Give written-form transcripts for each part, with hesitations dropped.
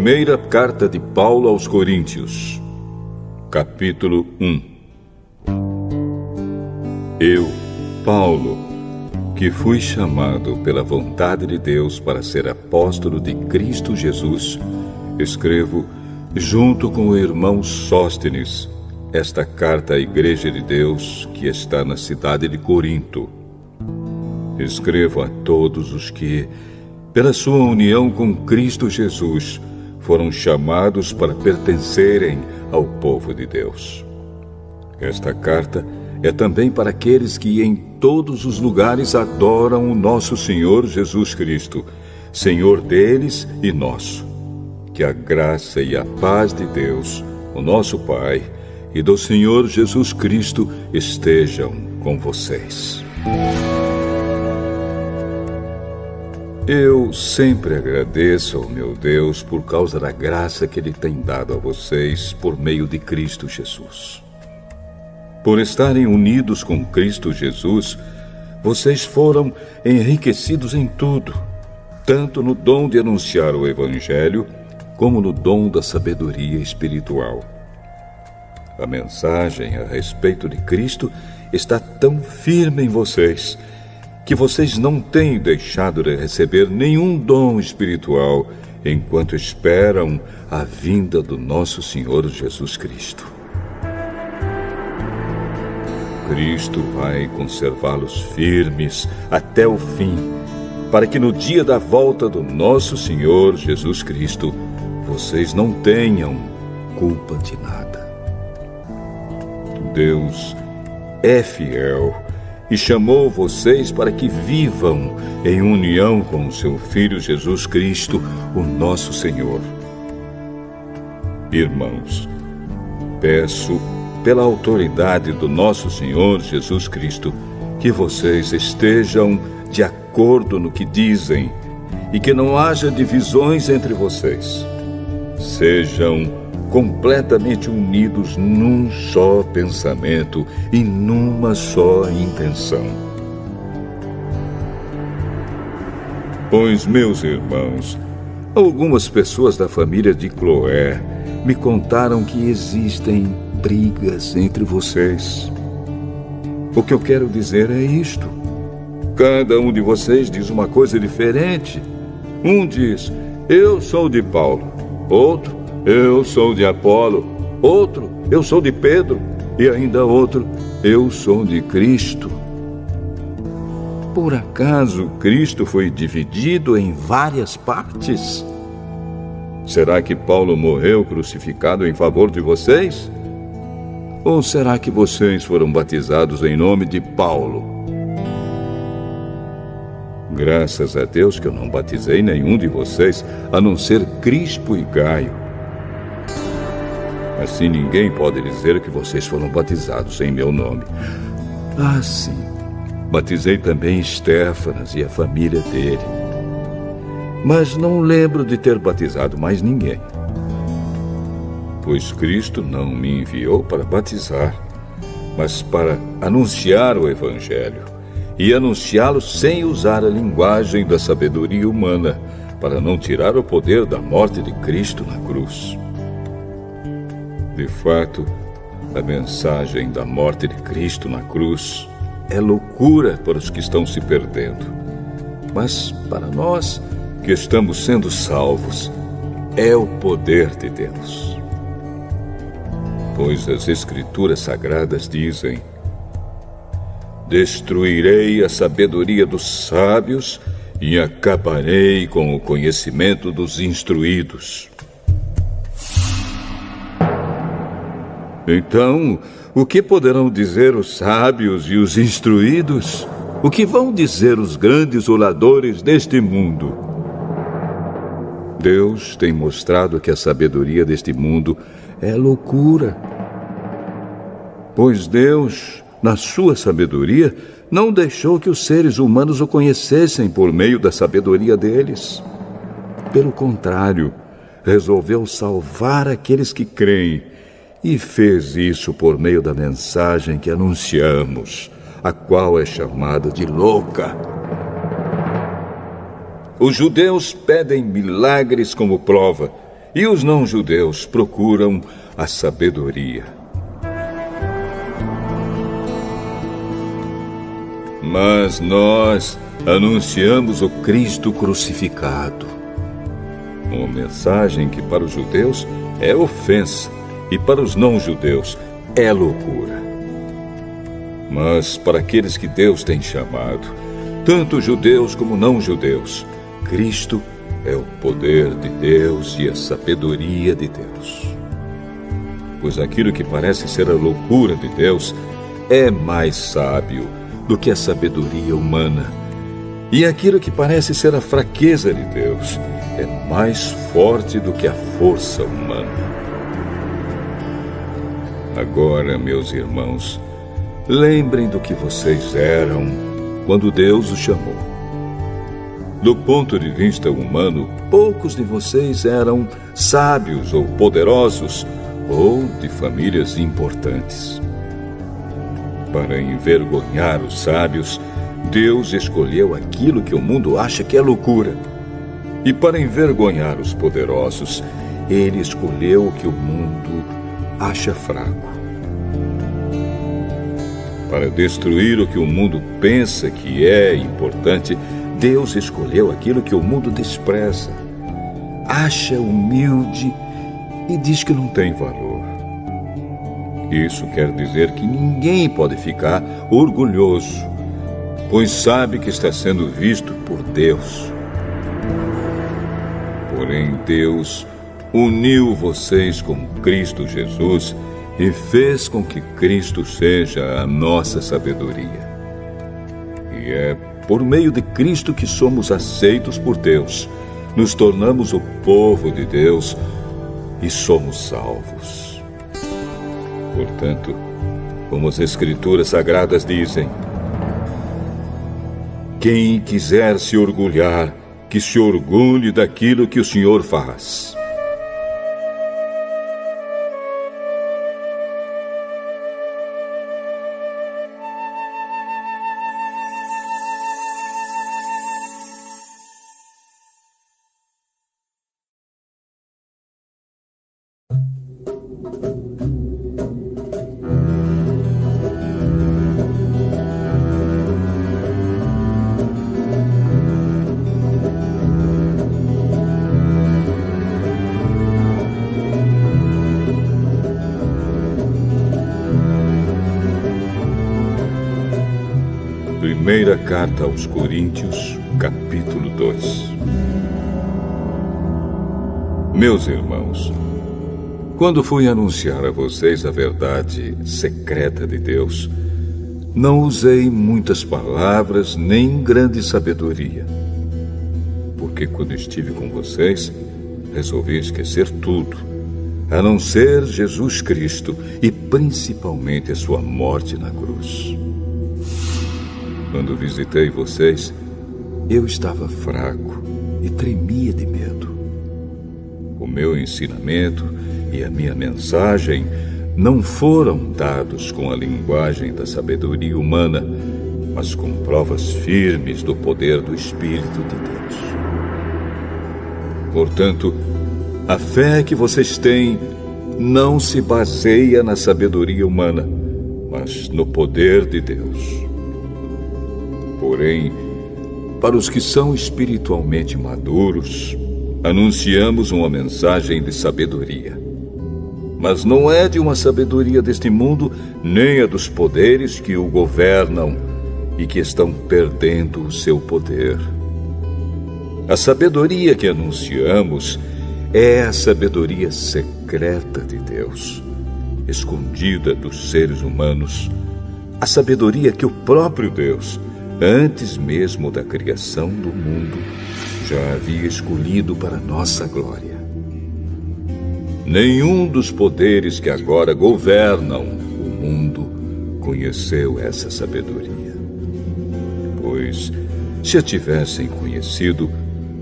Primeira carta de Paulo aos Coríntios, capítulo 1. Eu, Paulo, que fui chamado pela vontade de Deus para ser apóstolo de Cristo Jesus, escrevo, junto com o irmão Sóstenes, esta carta à Igreja de Deus que está na cidade de Corinto. Escrevo a todos os que, pela sua união com Cristo Jesus, foram chamados para pertencerem ao povo de Deus. Esta carta é também para aqueles que em todos os lugares adoram o nosso Senhor Jesus Cristo, Senhor deles e nosso. Que a graça e a paz de Deus, o nosso Pai, e do Senhor Jesus Cristo estejam com vocês. Eu sempre agradeço ao meu Deus por causa da graça que Ele tem dado a vocês por meio de Cristo Jesus. Por estarem unidos com Cristo Jesus, vocês foram enriquecidos em tudo, tanto no dom de anunciar o Evangelho, como no dom da sabedoria espiritual. A mensagem a respeito de Cristo está tão firme em vocês, que vocês não têm deixado de receber nenhum dom espiritual enquanto esperam a vinda do nosso Senhor Jesus Cristo. Cristo vai conservá-los firmes até o fim, para que no dia da volta do nosso Senhor Jesus Cristo, vocês não tenham culpa de nada. Deus é fiel e chamou vocês para que vivam em união com o seu Filho Jesus Cristo, o nosso Senhor. Irmãos, peço, pela autoridade do nosso Senhor Jesus Cristo, que vocês estejam de acordo no que dizem e que não haja divisões entre vocês. Sejam completamente unidos num só pensamento e numa só intenção. Pois, meus irmãos, algumas pessoas da família de Cloé me contaram que existem brigas entre vocês. O que eu quero dizer é isto: cada um de vocês diz uma coisa diferente. Um diz, eu sou de Paulo. Outro, eu sou de Apolo. Outro, eu sou de Pedro. E ainda outro, eu sou de Cristo. Por acaso Cristo foi dividido em várias partes? Será que Paulo morreu crucificado em favor de vocês? Ou será que vocês foram batizados em nome de Paulo? Graças a Deus que eu não batizei nenhum de vocês, a não ser Crispo e Gaio. Assim ninguém pode dizer que vocês foram batizados em meu nome. Ah, sim. Batizei também Estéfanas e a família dele. Mas não lembro de ter batizado mais ninguém. Pois Cristo não me enviou para batizar, mas para anunciar o Evangelho, e anunciá-lo sem usar a linguagem da sabedoria humana, para não tirar o poder da morte de Cristo na cruz. De fato, a mensagem da morte de Cristo na cruz é loucura para os que estão se perdendo. Mas para nós, que estamos sendo salvos, é o poder de Deus. Pois as Escrituras Sagradas dizem: destruirei a sabedoria dos sábios e acabarei com o conhecimento dos instruídos. Então, o que poderão dizer os sábios e os instruídos? O que vão dizer os grandes oradores deste mundo? Deus tem mostrado que a sabedoria deste mundo é loucura. Pois Deus, na sua sabedoria, não deixou que os seres humanos o conhecessem por meio da sabedoria deles. Pelo contrário, resolveu salvar aqueles que creem, e fez isso por meio da mensagem que anunciamos, a qual é chamada de louca. Os judeus pedem milagres como prova, e os não-judeus procuram a sabedoria. Mas nós anunciamos o Cristo crucificado. Uma mensagem que para os judeus é ofensa e para os não-judeus é loucura. Mas para aqueles que Deus tem chamado, tanto judeus como não-judeus, Cristo é o poder de Deus e a sabedoria de Deus. Pois aquilo que parece ser a loucura de Deus é mais sábio do que a sabedoria humana. E aquilo que parece ser a fraqueza de Deus é mais forte do que a força humana. Agora, meus irmãos, lembrem do que vocês eram quando Deus os chamou. Do ponto de vista humano, poucos de vocês eram sábios ou poderosos ou de famílias importantes. Para envergonhar os sábios, Deus escolheu aquilo que o mundo acha que é loucura. E para envergonhar os poderosos, Ele escolheu o que o mundo acha fraco. Para destruir o que o mundo pensa que é importante, Deus escolheu aquilo que o mundo despreza, acha humilde e diz que não tem valor. Isso quer dizer que ninguém pode ficar orgulhoso, pois sabe que está sendo visto por Deus. Porém, Deus uniu vocês com Cristo Jesus e fez com que Cristo seja a nossa sabedoria. E é por meio de Cristo que somos aceitos por Deus, nos tornamos o povo de Deus e somos salvos. Portanto, como as Escrituras Sagradas dizem, quem quiser se orgulhar, que se orgulhe daquilo que o Senhor faz. Primeira Carta aos Coríntios, capítulo 2. Meus irmãos, quando fui anunciar a vocês a verdade secreta de Deus, não usei muitas palavras nem grande sabedoria, porque quando estive com vocês, resolvi esquecer tudo, a não ser Jesus Cristo e principalmente a sua morte na cruz. Quando visitei vocês, eu estava fraco e tremia de medo. O meu ensinamento e a minha mensagem não foram dados com a linguagem da sabedoria humana, mas com provas firmes do poder do Espírito de Deus. Portanto, a fé que vocês têm não se baseia na sabedoria humana, mas no poder de Deus. Porém, para os que são espiritualmente maduros, anunciamos uma mensagem de sabedoria. Mas não é de uma sabedoria deste mundo, nem a dos poderes que o governam e que estão perdendo o seu poder. A sabedoria que anunciamos é a sabedoria secreta de Deus, escondida dos seres humanos, a sabedoria que o próprio Deus, antes mesmo da criação do mundo, já havia escolhido para nossa glória. Nenhum dos poderes que agora governam o mundo conheceu essa sabedoria. Pois, se a tivessem conhecido,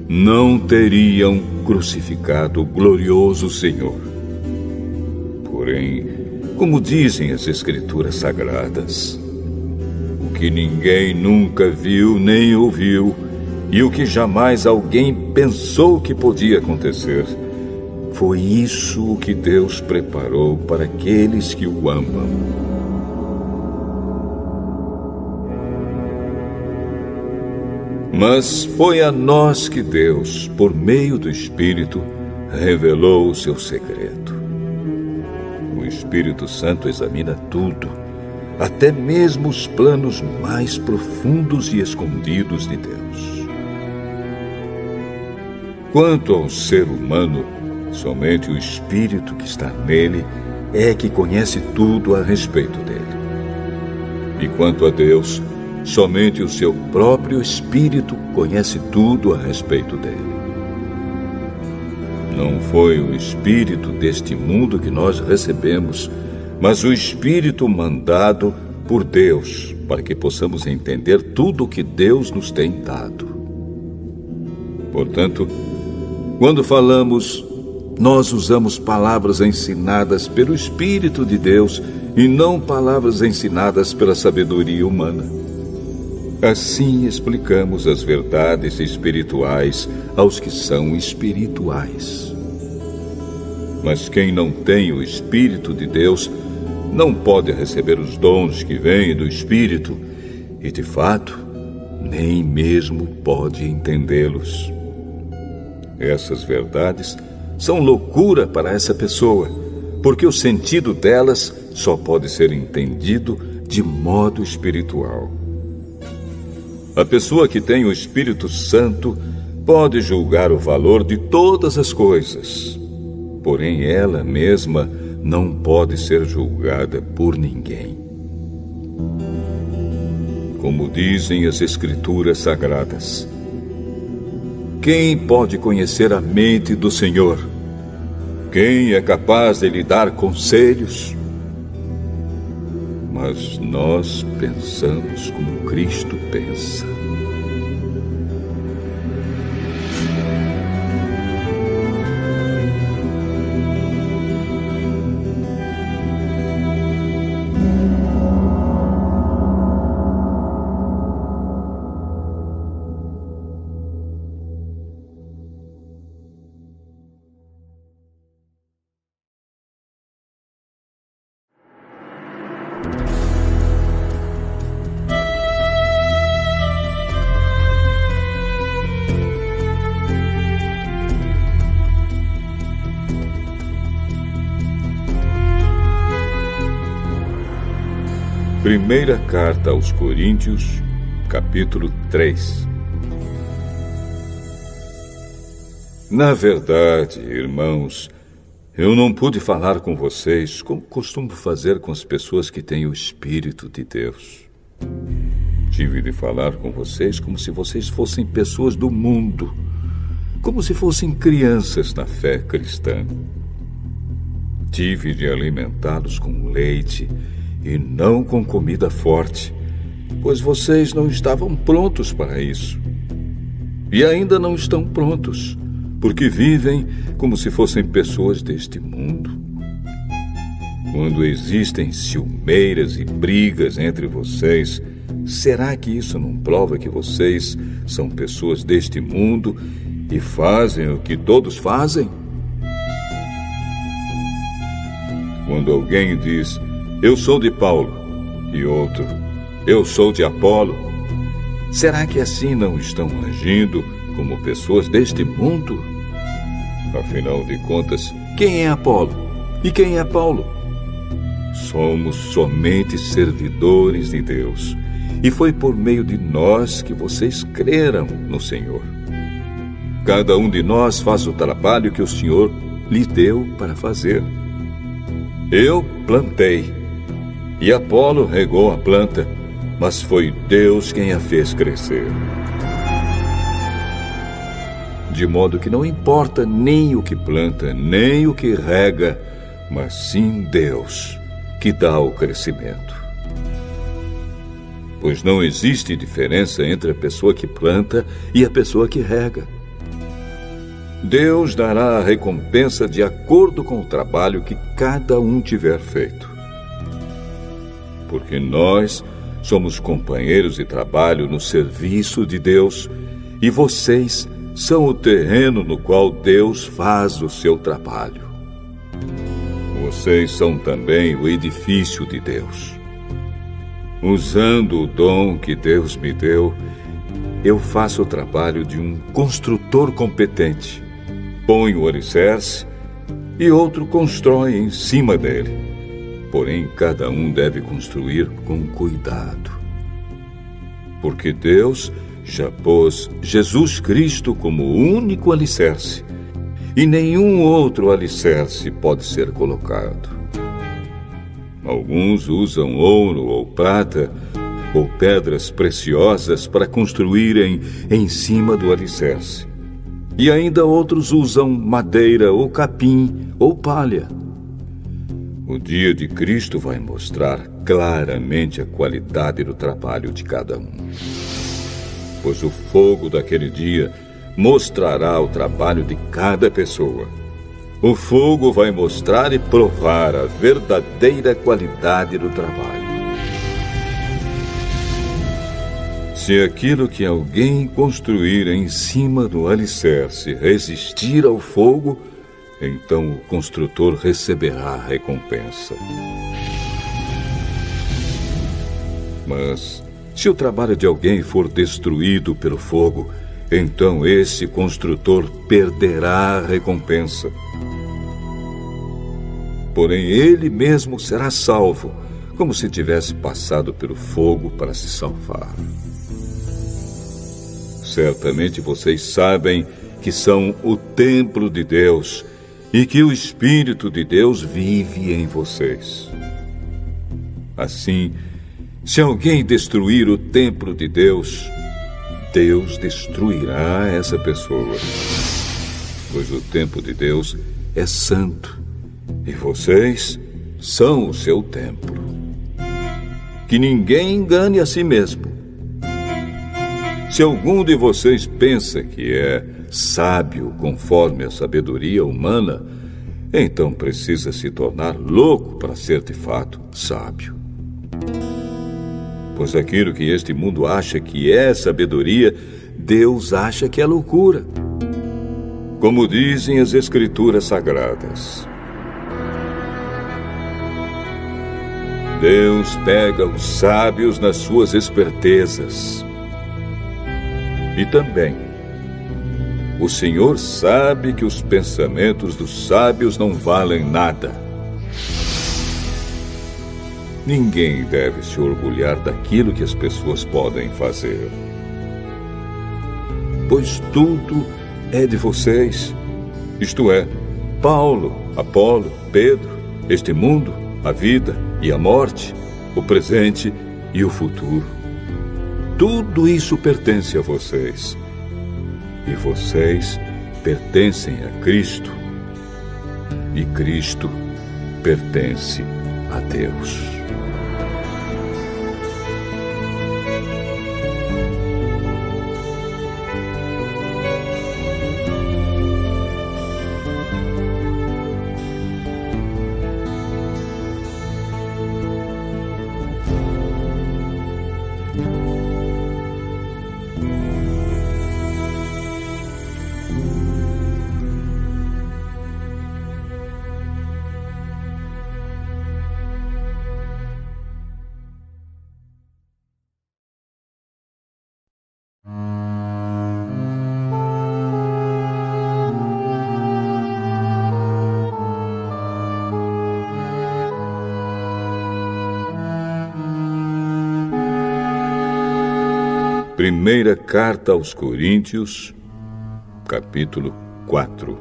não teriam crucificado o glorioso Senhor. Porém, como dizem as Escrituras Sagradas, o que ninguém nunca viu nem ouviu, e o que jamais alguém pensou que podia acontecer, foi isso o que Deus preparou para aqueles que o amam. Mas foi a nós que Deus, por meio do Espírito, revelou o seu segredo. O Espírito Santo examina tudo, até mesmo os planos mais profundos e escondidos de Deus. Quanto ao ser humano, somente o Espírito que está nele é que conhece tudo a respeito dele. E quanto a Deus, somente o seu próprio Espírito conhece tudo a respeito dele. Não foi o Espírito deste mundo que nós recebemos, mas o Espírito mandado por Deus, para que possamos entender tudo o que Deus nos tem dado. Portanto, quando falamos, nós usamos palavras ensinadas pelo Espírito de Deus e não palavras ensinadas pela sabedoria humana. Assim explicamos as verdades espirituais aos que são espirituais. Mas quem não tem o Espírito de Deus não pode receber os dons que vêm do Espírito e, de fato, nem mesmo pode entendê-los. Essas verdades são loucura para essa pessoa, porque o sentido delas só pode ser entendido de modo espiritual. A pessoa que tem o Espírito Santo pode julgar o valor de todas as coisas, porém ela mesma não pode ser julgada por ninguém. Como dizem as Escrituras Sagradas, quem pode conhecer a mente do Senhor? Quem é capaz de lhe dar conselhos? Mas nós pensamos como Cristo pensa. Primeira Carta aos Coríntios, capítulo 3. Na verdade, irmãos, eu não pude falar com vocês como costumo fazer com as pessoas que têm o Espírito de Deus. Tive de falar com vocês como se vocês fossem pessoas do mundo, como se fossem crianças na fé cristã. Tive de alimentá-los com leite e não com comida forte, pois vocês não estavam prontos para isso. E ainda não estão prontos, porque vivem como se fossem pessoas deste mundo. Quando existem ciumeiras e brigas entre vocês, será que isso não prova que vocês são pessoas deste mundo e fazem o que todos fazem? Quando alguém diz, eu sou de Paulo, e outro, eu sou de Apolo, será que assim não estão agindo como pessoas deste mundo? Afinal de contas, quem é Apolo e quem é Paulo? Somos somente servidores de Deus, e foi por meio de nós que vocês creram no Senhor. Cada um de nós faz o trabalho que o Senhor lhe deu para fazer. Eu plantei, e Apolo regou a planta, mas foi Deus quem a fez crescer. De modo que não importa nem o que planta, nem o que rega, mas sim Deus, que dá o crescimento. Pois não existe diferença entre a pessoa que planta e a pessoa que rega. Deus dará a recompensa de acordo com o trabalho que cada um tiver feito. Porque nós somos companheiros de trabalho no serviço de Deus e vocês são o terreno no qual Deus faz o seu trabalho. Vocês são também o edifício de Deus. Usando o dom que Deus me deu, eu faço o trabalho de um construtor competente. Ponho o alicerce e outro constrói em cima dele. Porém, cada um deve construir com cuidado. Porque Deus já pôs Jesus Cristo como o único alicerce, e nenhum outro alicerce pode ser colocado. Alguns usam ouro ou prata ou pedras preciosas para construírem em cima do alicerce. E ainda outros usam madeira ou capim ou palha. O dia de Cristo vai mostrar claramente a qualidade do trabalho de cada um. Pois o fogo daquele dia mostrará o trabalho de cada pessoa. O fogo vai mostrar e provar a verdadeira qualidade do trabalho. Se aquilo que alguém construir em cima do alicerce resistir ao fogo, então o construtor receberá a recompensa. Mas se o trabalho de alguém for destruído pelo fogo, então esse construtor perderá a recompensa. Porém, ele mesmo será salvo, como se tivesse passado pelo fogo para se salvar. Certamente vocês sabem que são o templo de Deus e que o Espírito de Deus vive em vocês. Assim, se alguém destruir o templo de Deus, Deus destruirá essa pessoa. Pois o templo de Deus é santo e vocês são o seu templo. Que ninguém engane a si mesmo. Se algum de vocês pensa que é sábio conforme a sabedoria humana, então precisa se tornar louco para ser de fato sábio. Pois aquilo que este mundo acha que é sabedoria, Deus acha que é loucura. Como dizem as Escrituras Sagradas, Deus pega os sábios nas suas espertezas. E também, o Senhor sabe que os pensamentos dos sábios não valem nada. Ninguém deve se orgulhar daquilo que as pessoas podem fazer. Pois tudo é de vocês. Isto é, Paulo, Apolo, Pedro, este mundo, a vida e a morte, o presente e o futuro. Tudo isso pertence a vocês. E vocês pertencem a Cristo. E Cristo pertence a Deus. Primeira Carta aos Coríntios, capítulo 4.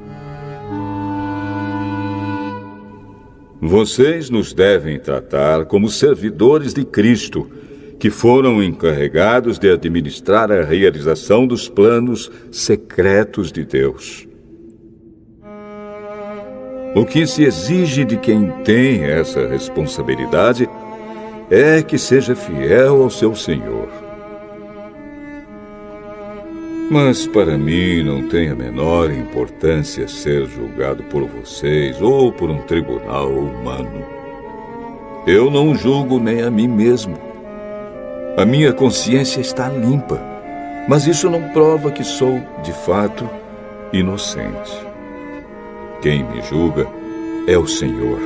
Vocês nos devem tratar como servidores de Cristo, que foram encarregados de administrar a realização dos planos secretos de Deus. O que se exige de quem tem essa responsabilidade é que seja fiel ao seu Senhor. Mas para mim não tem a menor importância ser julgado por vocês ou por um tribunal humano. Eu não julgo nem a mim mesmo. A minha consciência está limpa Mas isso não prova que sou, de fato, inocente. Quem me julga é o Senhor.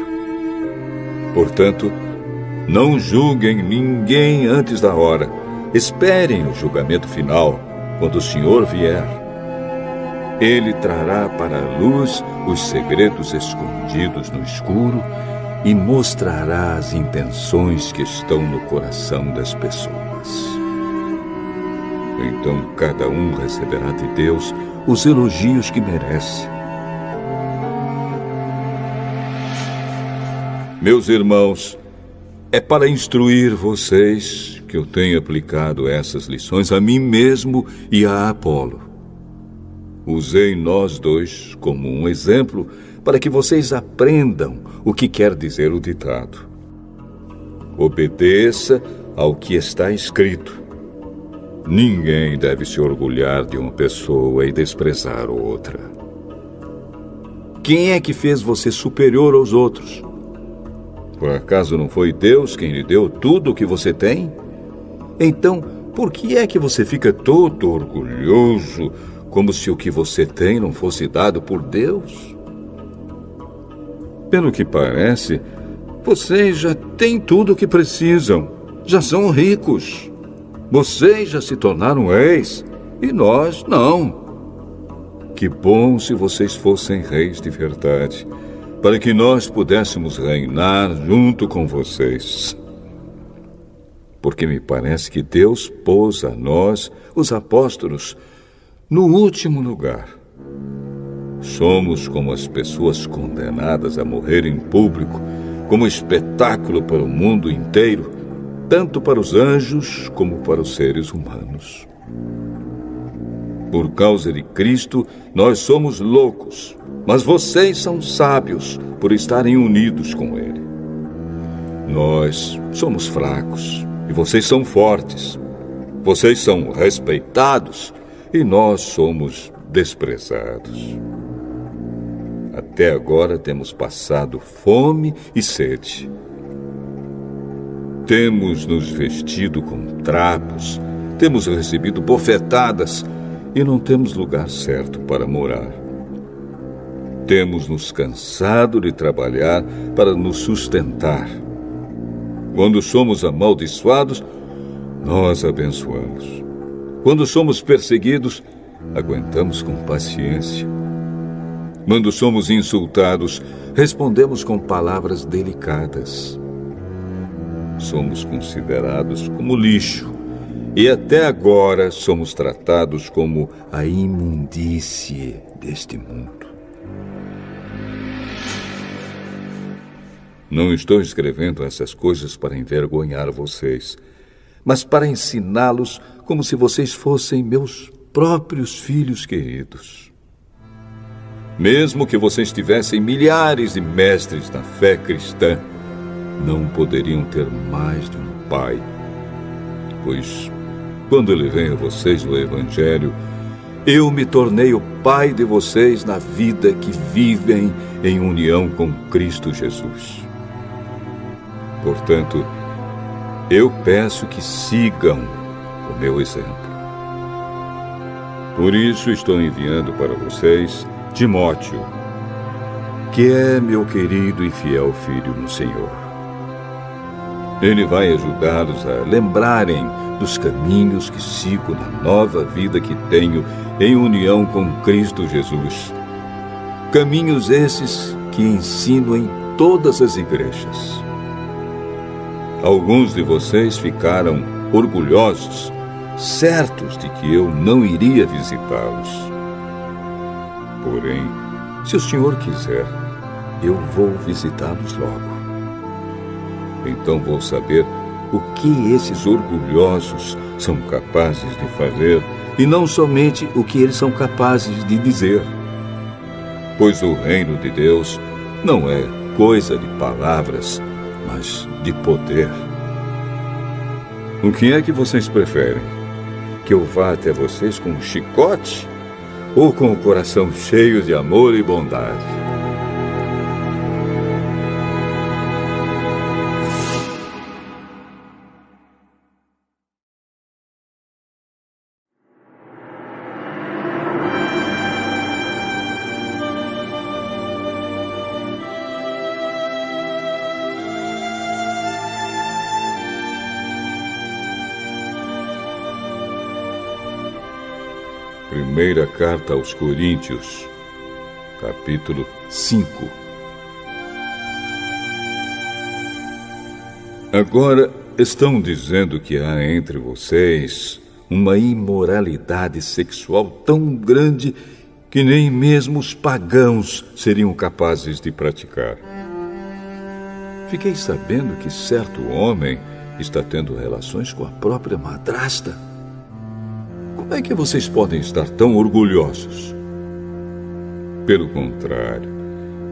Portanto, não julguem ninguém antes da hora. Esperem o julgamento final, quando o Senhor vier. Ele trará para a luz os segredos escondidos no escuro e mostrará as intenções que estão no coração das pessoas. Então cada um receberá de Deus os elogios que merece. Meus irmãos, é para instruir vocês que eu tenho aplicado essas lições a mim mesmo e a Apolo. Usei nós dois como um exemplo para que vocês aprendam o que quer dizer o ditado. Obedeça ao que está escrito. Ninguém deve se orgulhar de uma pessoa e desprezar outra. Quem é que fez você superior aos outros? Por acaso não foi Deus quem lhe deu tudo o que você tem? Então, por que é que você fica todo orgulhoso, como se o que você tem não fosse dado por Deus? Pelo que parece, vocês já têm tudo o que precisam. Já são ricos. Vocês já se tornaram reis e nós não. Que bom se vocês fossem reis de verdade, para que nós pudéssemos reinar junto com vocês. Porque me parece que Deus pôs a nós, os apóstolos, no último lugar. Somos como as pessoas condenadas a morrer em público, como espetáculo para o mundo inteiro, tanto para os anjos como para os seres humanos. Por causa de Cristo, nós somos loucos, mas vocês são sábios por estarem unidos com Ele. Nós somos fracos e vocês são fortes. Vocês são respeitados e nós somos desprezados. Até agora temos passado fome e sede. Temos nos vestido com trapos, temos recebido bofetadas e não temos lugar certo para morar. Temos nos cansado de trabalhar para nos sustentar. Quando somos amaldiçoados, nós abençoamos. Quando somos perseguidos, aguentamos com paciência. Quando somos insultados, respondemos com palavras delicadas. Somos considerados como lixo e até agora somos tratados como a imundície deste mundo. Não estou escrevendo essas coisas para envergonhar vocês, mas para ensiná-los como se vocês fossem meus próprios filhos queridos. Mesmo que vocês tivessem milhares de mestres na fé cristã, não poderiam ter mais de um pai. Pois, quando eu levei a vocês o Evangelho, eu me tornei o pai de vocês na vida que vivem em união com Cristo Jesus. Portanto, eu peço que sigam o meu exemplo. Por isso estou enviando para vocês Timóteo, que é meu querido e fiel filho no Senhor. Ele vai ajudá-los a lembrarem dos caminhos que sigo na nova vida que tenho em união com Cristo Jesus. Caminhos esses que ensino em todas as igrejas. Alguns de vocês ficaram orgulhosos, certos de que eu não iria visitá-los. Porém, se o Senhor quiser, eu vou visitá-los logo. Então vou saber o que esses orgulhosos são capazes de fazer e não somente o que eles são capazes de dizer. Pois o reino de Deus não é coisa de palavras, mas de poder. O que é que vocês preferem? Que eu vá até vocês com um chicote ou com o coração cheio de amor e bondade? Primeira carta aos Coríntios, capítulo 5. Agora estão dizendo que há entre vocês uma imoralidade sexual tão grande que nem mesmo os pagãos seriam capazes de praticar. Fiquei sabendo que certo homem está tendo relações com a própria madrasta. Como é que vocês podem estar tão orgulhosos? Pelo contrário,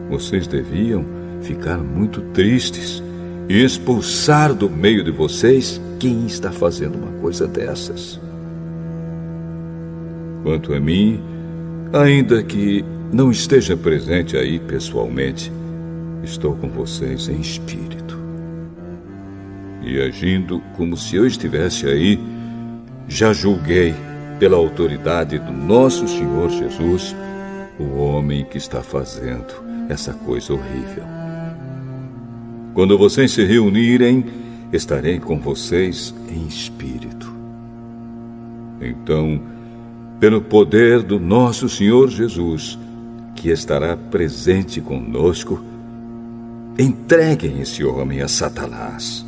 vocês deviam ficar muito tristes e expulsar do meio de vocês quem está fazendo uma coisa dessas. Quanto a mim, ainda que não esteja presente aí pessoalmente, estou com vocês em espírito. E agindo como se eu estivesse aí, já julguei, pela autoridade do nosso Senhor Jesus, o homem que está fazendo essa coisa horrível. Quando vocês se reunirem, estarei com vocês em espírito. Então, pelo poder do nosso Senhor Jesus, que estará presente conosco, entreguem esse homem a Satanás,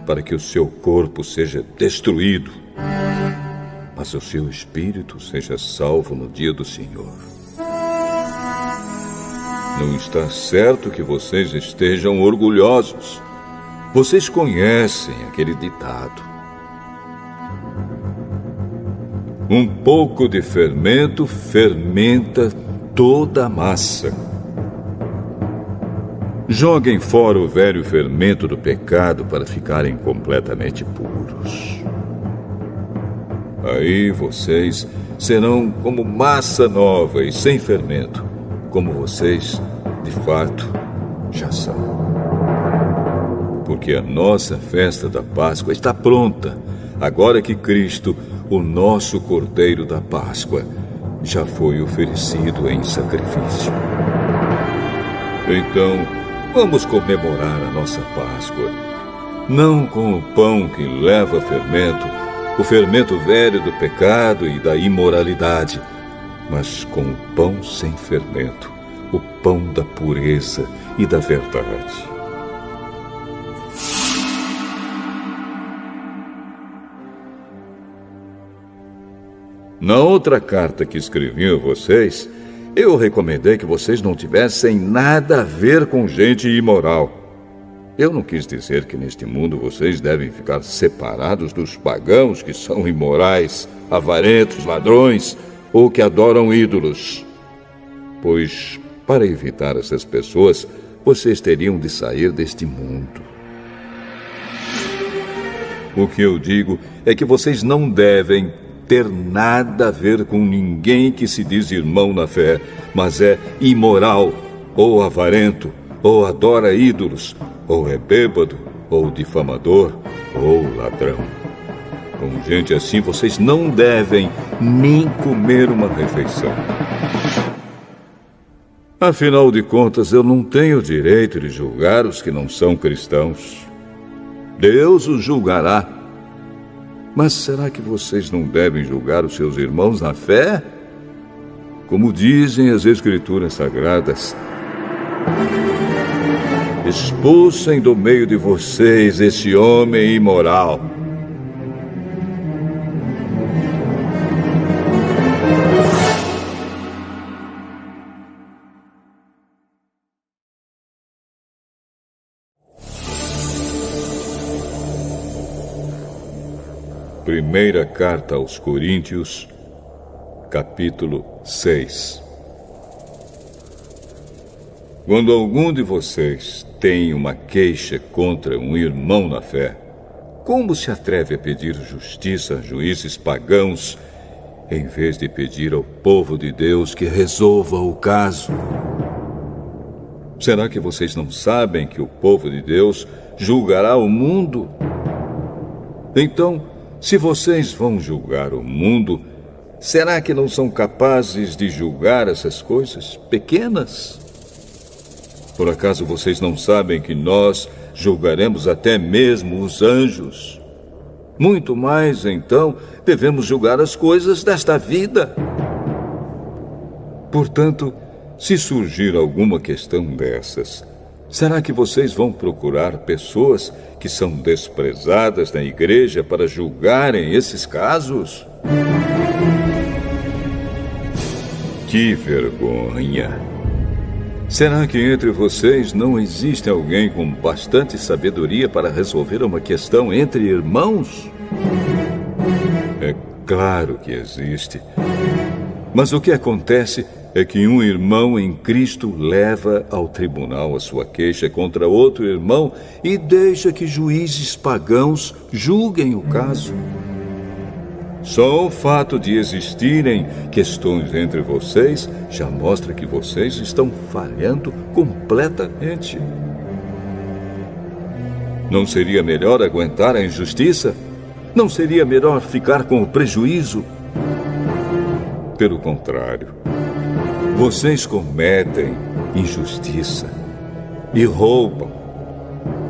para que o seu corpo seja destruído, mas o seu espírito seja salvo no dia do Senhor. Não está certo que vocês estejam orgulhosos. Vocês conhecem aquele ditado: um pouco de fermento fermenta toda a massa. Joguem fora o velho fermento do pecado para ficarem completamente puros. Aí vocês serão como massa nova e sem fermento, como vocês, de fato, já são. Porque a nossa festa da Páscoa está pronta, agora que Cristo, o nosso Cordeiro da Páscoa, já foi oferecido em sacrifício. Então, vamos comemorar a nossa Páscoa, não com o pão que leva fermento, o fermento velho do pecado e da imoralidade, mas com o pão sem fermento, o pão da pureza e da verdade. Na outra carta que escrevi a vocês, eu recomendei que vocês não tivessem nada a ver com gente imoral. Eu não quis dizer que neste mundo vocês devem ficar separados dos pagãos que são imorais, avarentos, ladrões ou que adoram ídolos. Pois, para evitar essas pessoas, vocês teriam de sair deste mundo. O que eu digo é que vocês não devem ter nada a ver com ninguém que se diz irmão na fé, mas é imoral, ou avarento, ou adora ídolos, ou é bêbado, ou difamador, ou ladrão. Com gente assim, vocês não devem nem comer uma refeição. Afinal de contas, eu não tenho o direito de julgar os que não são cristãos. Deus os julgará. Mas será que vocês não devem julgar os seus irmãos na fé? Como dizem as Escrituras Sagradas: expulsem do meio de vocês esse homem imoral. Primeira carta aos Coríntios, capítulo 6. Quando algum de vocês tem uma queixa contra um irmão na fé, como se atreve a pedir justiça a juízes pagãos, em vez de pedir ao povo de Deus que resolva o caso? Será que vocês não sabem que o povo de Deus julgará o mundo? Então, se vocês vão julgar o mundo, será que não são capazes de julgar essas coisas pequenas? Por acaso vocês não sabem que nós julgaremos até mesmo os anjos? Muito mais, então, devemos julgar as coisas desta vida. Portanto, se surgir alguma questão dessas, será que vocês vão procurar pessoas que são desprezadas na igreja para julgarem esses casos? Que vergonha! Será que entre vocês não existe alguém com bastante sabedoria para resolver uma questão entre irmãos? É claro que existe. Mas o que acontece é que um irmão em Cristo leva ao tribunal a sua queixa contra outro irmão e deixa que juízes pagãos julguem o caso. Só o fato de existirem questões entre vocês já mostra que vocês estão falhando completamente. Não seria melhor aguentar a injustiça? Não seria melhor ficar com o prejuízo? Pelo contrário, vocês cometem injustiça e roubam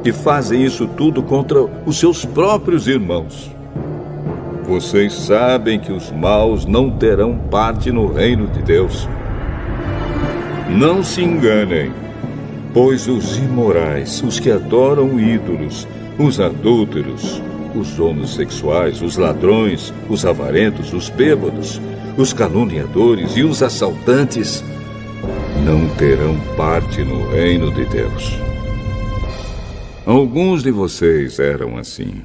e fazem isso tudo contra os seus próprios irmãos. Vocês sabem que os maus não terão parte no reino de Deus. Não se enganem, pois os imorais, os que adoram ídolos, os adúlteros, os homossexuais, os ladrões, os avarentos, os bêbados, os caluniadores e os assaltantes não terão parte no reino de Deus. Alguns de vocês eram assim,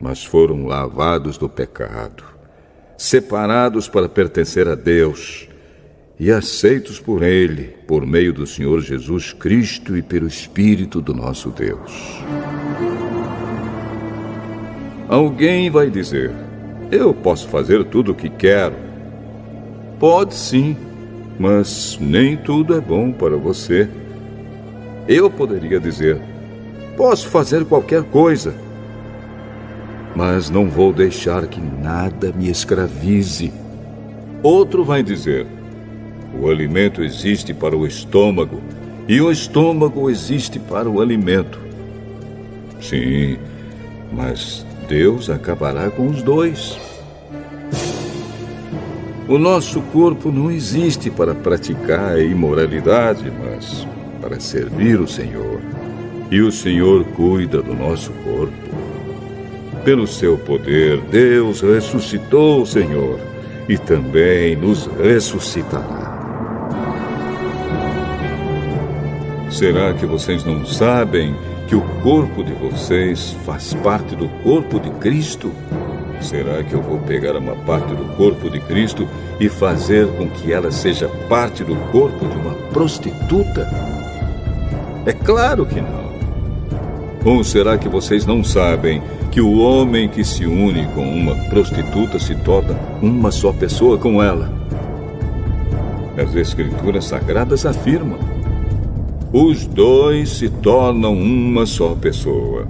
mas foram lavados do pecado, separados para pertencer a Deus e aceitos por Ele, por meio do Senhor Jesus Cristo e pelo Espírito do nosso Deus. Alguém vai dizer: eu posso fazer tudo o que quero. Pode sim, mas nem tudo é bom para você. Eu poderia dizer: posso fazer qualquer coisa, mas não vou deixar que nada me escravize. Outro vai dizer: o alimento existe para o estômago e o estômago existe para o alimento. Sim, mas Deus acabará com os dois. O nosso corpo não existe para praticar a imoralidade, mas para servir o Senhor. E o Senhor cuida do nosso corpo. Pelo seu poder, Deus ressuscitou o Senhor e também nos ressuscitará. Será que vocês não sabem que o corpo de vocês faz parte do corpo de Cristo? Será que eu vou pegar uma parte do corpo de Cristo e fazer com que ela seja parte do corpo de uma prostituta? É claro que não. Ou será que vocês não sabem que o homem que se une com uma prostituta se torna uma só pessoa com ela? As Escrituras Sagradas afirmam: os dois se tornam uma só pessoa.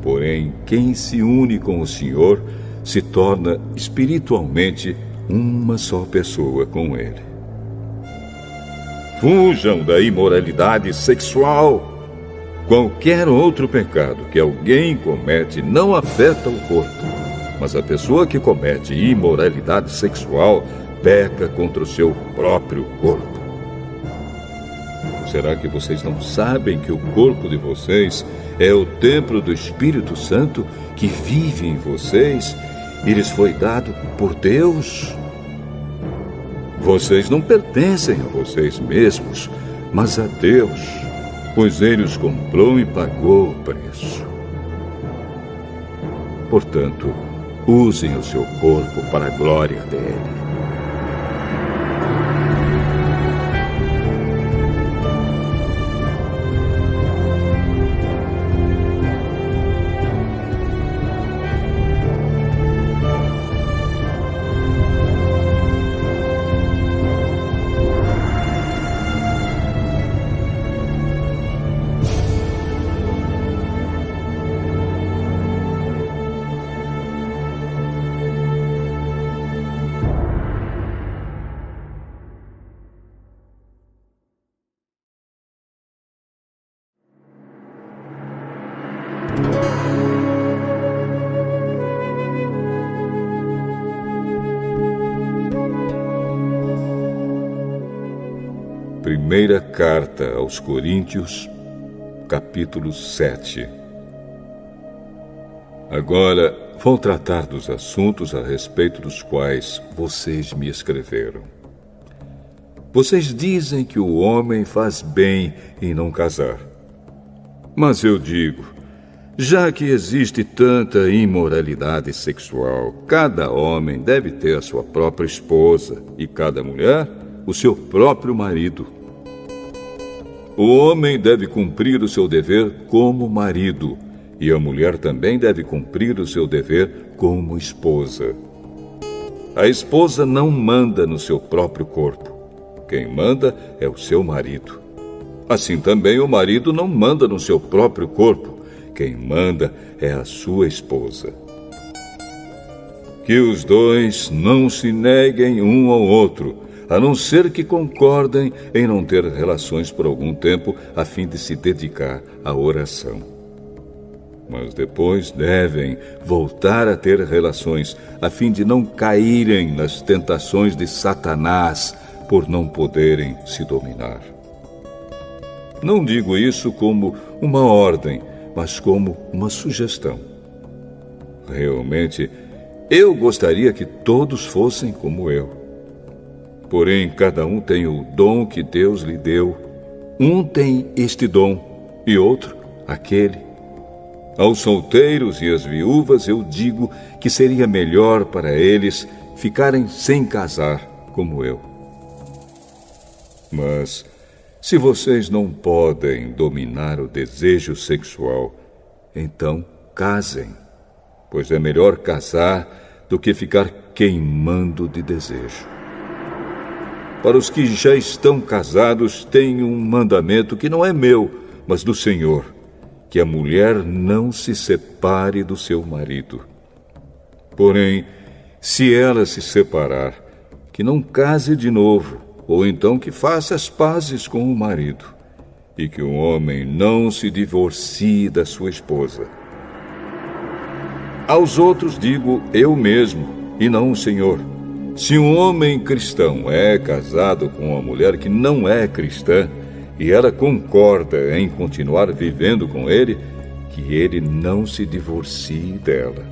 Porém, quem se une com o Senhor se torna espiritualmente uma só pessoa com Ele. Fujam da imoralidade sexual. Qualquer outro pecado que alguém comete não afeta o corpo, mas a pessoa que comete imoralidade sexual peca contra o seu próprio corpo. Será que vocês não sabem que o corpo de vocês é o templo do Espírito Santo que vive em vocês e lhes foi dado por Deus? Vocês não pertencem a vocês mesmos, mas a Deus, pois Ele os comprou e pagou o preço. Portanto, usem o seu corpo para a glória dele. Primeira carta aos Coríntios, capítulo 7. Agora vou tratar dos assuntos a respeito dos quais vocês me escreveram. Vocês dizem que o homem faz bem em não casar. Mas eu digo, já que existe tanta imoralidade sexual, cada homem deve ter a sua própria esposa e cada mulher o seu próprio marido. O homem deve cumprir o seu dever como marido, e a mulher também deve cumprir o seu dever como esposa. A esposa não manda no seu próprio corpo. Quem manda é o seu marido. Assim também o marido não manda no seu próprio corpo. Quem manda é a sua esposa. Que os dois não se neguem um ao outro, a não ser que concordem em não ter relações por algum tempo, a fim de se dedicar à oração. Mas depois devem voltar a ter relações, a fim de não caírem nas tentações de Satanás, por não poderem se dominar. Não digo isso como uma ordem, mas como uma sugestão. Realmente, eu gostaria que todos fossem como eu. Porém, cada um tem o dom que Deus lhe deu. Um tem este dom e outro aquele. Aos solteiros e às viúvas eu digo que seria melhor para eles ficarem sem casar, como eu. Mas, se vocês não podem dominar o desejo sexual, então casem, pois é melhor casar do que ficar queimando de desejo. Para os que já estão casados, tem um mandamento que não é meu, mas do Senhor, que a mulher não se separe do seu marido. Porém, se ela se separar, que não case de novo, ou então que faça as pazes com o marido, e que o homem não se divorcie da sua esposa. Aos outros digo eu mesmo, e não o Senhor. Se um homem cristão é casado com uma mulher que não é cristã, e ela concorda em continuar vivendo com ele, que ele não se divorcie dela.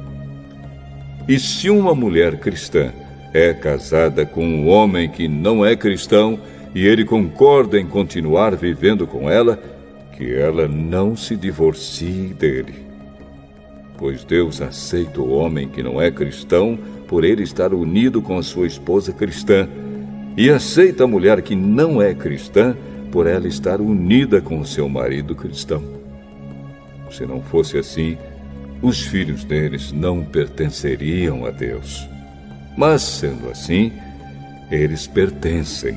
E se uma mulher cristã é casada com um homem que não é cristão e ele concorda em continuar vivendo com ela, que ela não se divorcie dele. Pois Deus aceita o homem que não é cristão por ele estar unido com a sua esposa cristã, e aceita a mulher que não é cristã por ela estar unida com o seu marido cristão. Se não fosse assim, os filhos deles não pertenceriam a Deus. Mas, sendo assim, eles pertencem.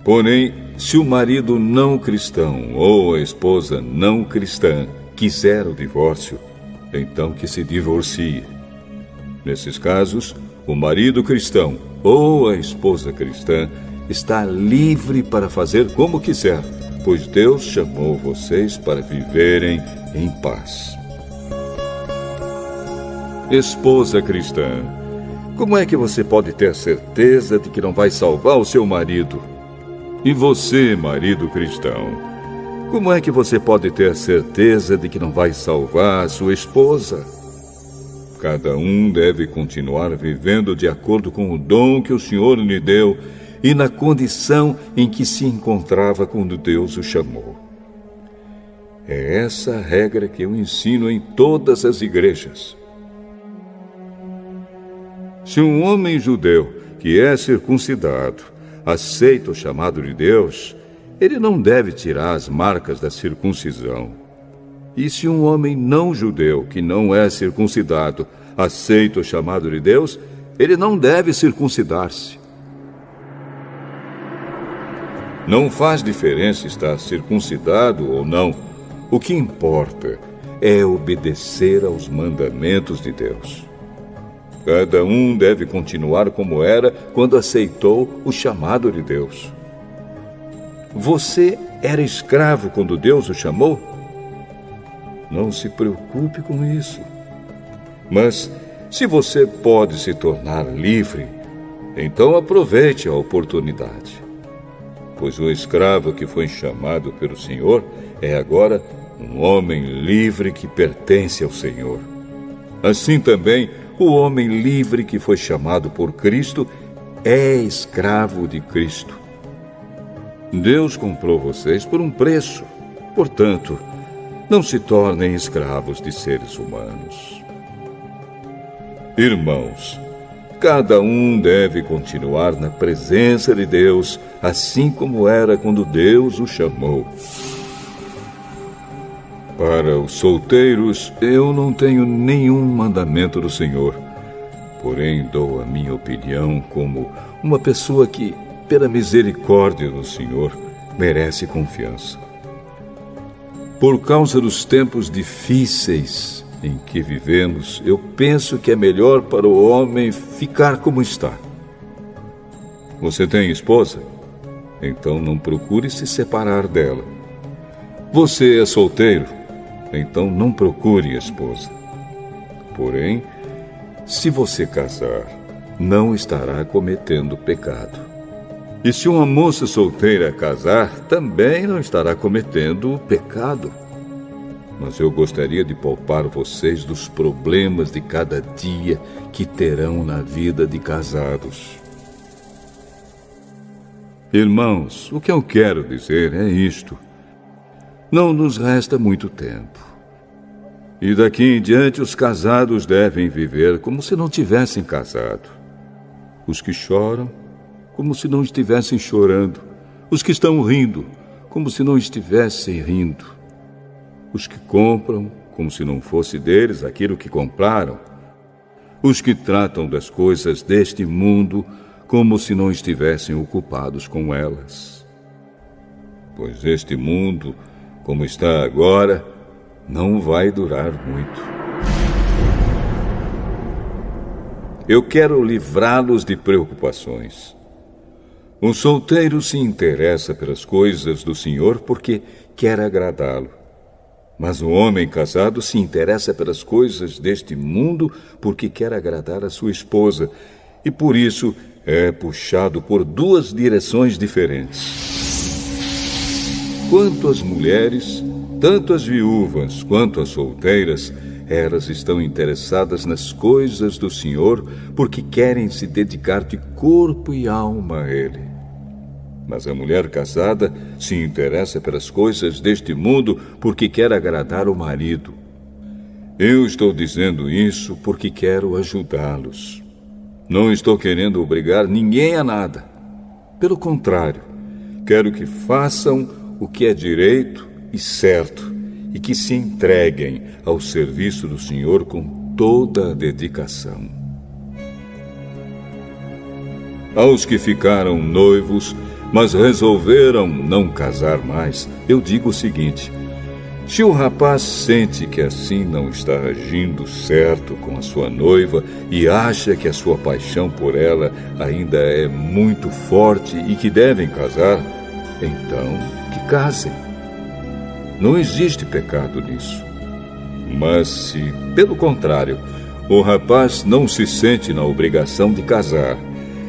Porém, se o marido não cristão ou a esposa não cristã quiser o divórcio, então que se divorcie. Nesses casos, o marido cristão ou a esposa cristã está livre para fazer como quiser, pois Deus chamou vocês para viverem em paz. Esposa cristã, como é que você pode ter certeza de que não vai salvar o seu marido? E você, marido cristão, como é que você pode ter certeza de que não vai salvar a sua esposa? Cada um deve continuar vivendo de acordo com o dom que o Senhor lhe deu e na condição em que se encontrava quando Deus o chamou. É essa a regra que eu ensino em todas as igrejas. Se um homem judeu que é circuncidado aceita o chamado de Deus, ele não deve tirar as marcas da circuncisão. E se um homem não judeu que não é circuncidado aceita o chamado de Deus, ele não deve circuncidar-se. Não faz diferença estar circuncidado ou não. O que importa é obedecer aos mandamentos de Deus. Cada um deve continuar como era quando aceitou o chamado de Deus. Você era escravo quando Deus o chamou? Não se preocupe com isso. Mas, se você pode se tornar livre, então aproveite a oportunidade. pois o escravo que foi chamado pelo Senhor é agora um homem livre que pertence ao Senhor. Assim também, o homem livre que foi chamado por Cristo é escravo de Cristo. Deus comprou vocês por um preço. Portanto, não se tornem escravos de seres humanos. Irmãos, cada um deve continuar na presença de Deus, assim como era quando Deus o chamou. Para os solteiros, eu não tenho nenhum mandamento do Senhor, porém dou a minha opinião como uma pessoa que, pela misericórdia do Senhor, merece confiança. Por causa dos tempos difíceis em que vivemos, eu penso que é melhor para o homem ficar como está. Você tem esposa? Então não procure se separar dela. Você é solteiro? Então não procure esposa. Porém, se você casar, não estará cometendo pecado. E se uma moça solteira casar, também não estará cometendo pecado. Mas eu gostaria de poupar vocês dos problemas de cada dia que terão na vida de casados. Irmãos, o que eu quero dizer é isto. Não nos resta muito tempo. E daqui em diante os casados devem viver como se não tivessem casado. Os que choram, como se não estivessem chorando. Os que estão rindo, como se não estivessem rindo. Os que compram, como se não fosse deles aquilo que compraram. Os que tratam das coisas deste mundo, como se não estivessem ocupados com elas. Pois este mundo, como está agora, não vai durar muito. Eu quero livrá-los de preocupações. Um solteiro se interessa pelas coisas do Senhor porque quer agradá-lo. Mas um homem casado se interessa pelas coisas deste mundo porque quer agradar a sua esposa e por isso é puxado por duas direções diferentes. Quanto às mulheres, tanto as viúvas quanto as solteiras, elas estão interessadas nas coisas do Senhor porque querem se dedicar de corpo e alma a Ele. Mas a mulher casada se interessa pelas coisas deste mundo porque quer agradar o marido. Eu estou dizendo isso porque quero ajudá-los. Não estou querendo obrigar ninguém a nada. Pelo contrário, quero que façam o que é direito e certo e que se entreguem ao serviço do Senhor com toda a dedicação. Aos que ficaram noivos, mas resolveram não casar mais, eu digo o seguinte: se o rapaz sente que assim não está agindo certo com a sua noiva e acha que a sua paixão por ela ainda é muito forte e que devem casar, então que casem. Não existe pecado nisso. Mas se, pelo contrário, o rapaz não se sente na obrigação de casar,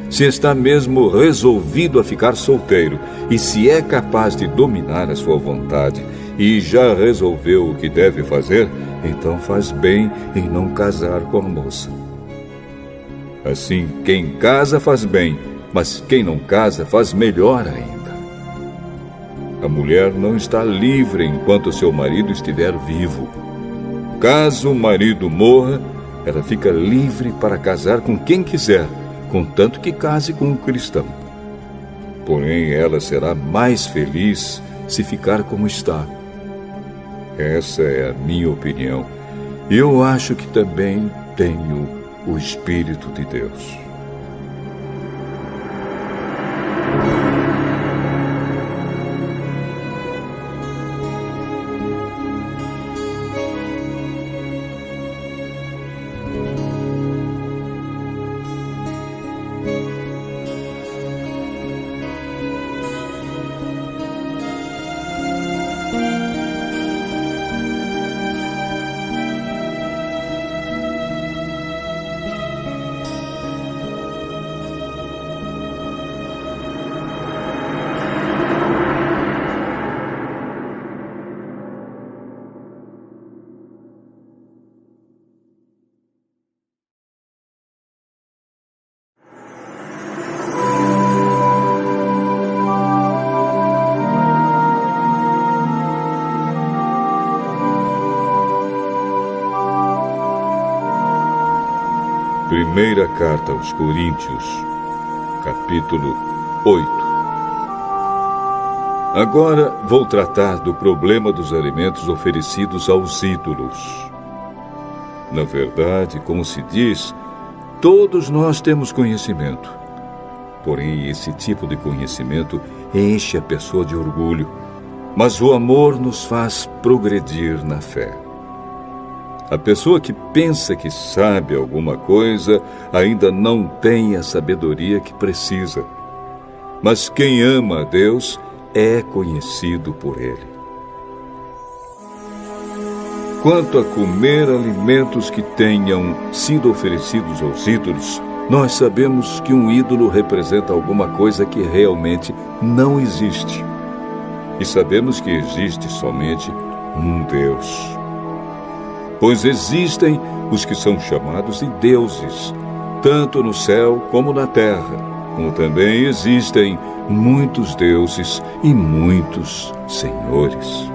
se está mesmo resolvido a ficar solteiro e se é capaz de dominar a sua vontade e já resolveu o que deve fazer, então faz bem em não casar com a moça. Assim, quem casa faz bem, mas quem não casa faz melhor ainda. A mulher não está livre enquanto seu marido estiver vivo. Caso o marido morra, ela fica livre para casar com quem quiser, contanto que case com um cristão. Porém, ela será mais feliz se ficar como está. Essa é a minha opinião. E eu acho que também tenho o Espírito de Deus. Primeira carta aos Coríntios, capítulo 8. Agora vou tratar do problema dos alimentos oferecidos aos ídolos. Na verdade, como se diz, todos nós temos conhecimento. Porém, esse tipo de conhecimento enche a pessoa de orgulho, mas o amor nos faz progredir na fé. A pessoa que pensa que sabe alguma coisa ainda não tem a sabedoria que precisa. Mas quem ama a Deus é conhecido por Ele. Quanto a comer alimentos que tenham sido oferecidos aos ídolos, nós sabemos que um ídolo representa alguma coisa que realmente não existe. E sabemos que existe somente um Deus. Pois existem os que são chamados de deuses, tanto no céu como na terra, como também existem muitos deuses e muitos senhores.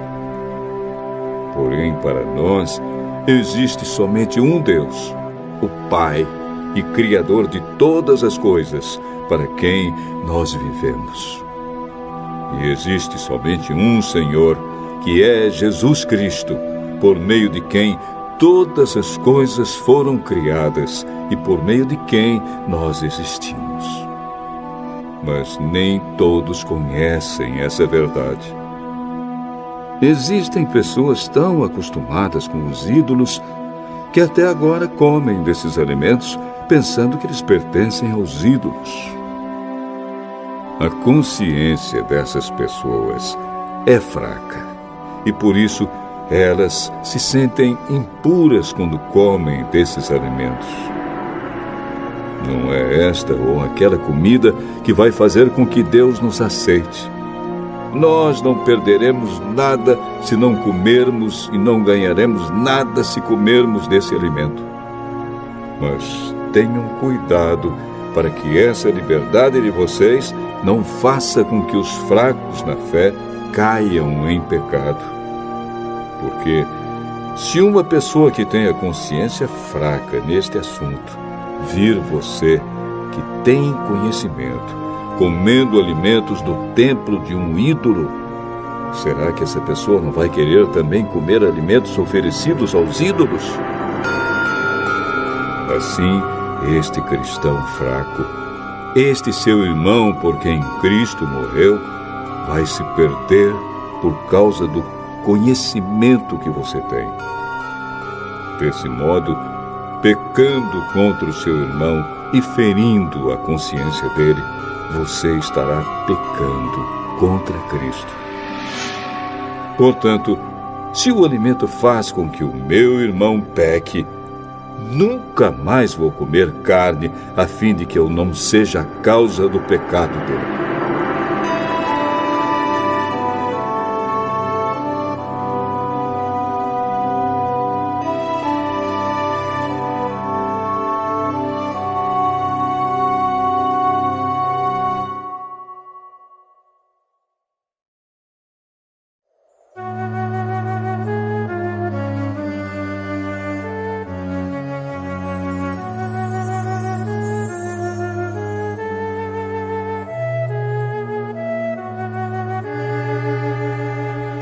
Porém, para nós, existe somente um Deus, o Pai e Criador de todas as coisas, para quem nós vivemos. E existe somente um Senhor, que é Jesus Cristo, por meio de quem todas as coisas foram criadas e por meio de quem nós existimos. Mas nem todos conhecem essa verdade. Existem pessoas tão acostumadas com os ídolos que até agora comem desses alimentos pensando que eles pertencem aos ídolos. A consciência dessas pessoas é fraca e por isso elas se sentem impuras quando comem desses alimentos. Não é esta ou aquela comida que vai fazer com que Deus nos aceite. Nós não perderemos nada se não comermos e não ganharemos nada se comermos desse alimento. Mas tenham cuidado para que essa liberdade de vocês não faça com que os fracos na fé caiam em pecado. Porque se uma pessoa que tem a consciência fraca neste assunto vir você, que tem conhecimento, comendo alimentos do templo de um ídolo, será que essa pessoa não vai querer também comer alimentos oferecidos aos ídolos? Assim, este cristão fraco, este seu irmão por quem Cristo morreu, vai se perder por causa do conhecimento que você tem. Desse modo, pecando contra o seu irmão e ferindo a consciência dele, você estará pecando contra Cristo. Portanto, se o alimento faz com que o meu irmão peque, nunca mais vou comer carne a fim de que eu não seja a causa do pecado dele.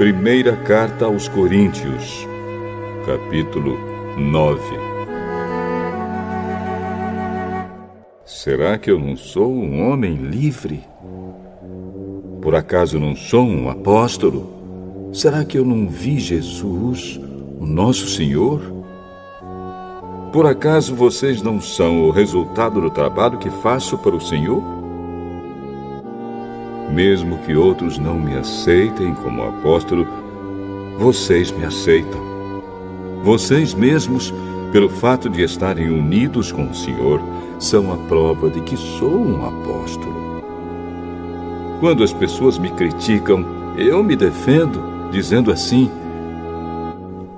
Primeira carta aos Coríntios, capítulo 9. Será que eu não sou um homem livre? Por acaso não sou um apóstolo? Será que eu não vi Jesus, o nosso Senhor? Por acaso vocês não são o resultado do trabalho que faço para o Senhor? Mesmo que outros não me aceitem como apóstolo, vocês me aceitam. Vocês mesmos, pelo fato de estarem unidos com o Senhor, são a prova de que sou um apóstolo. Quando as pessoas me criticam, eu me defendo, dizendo assim: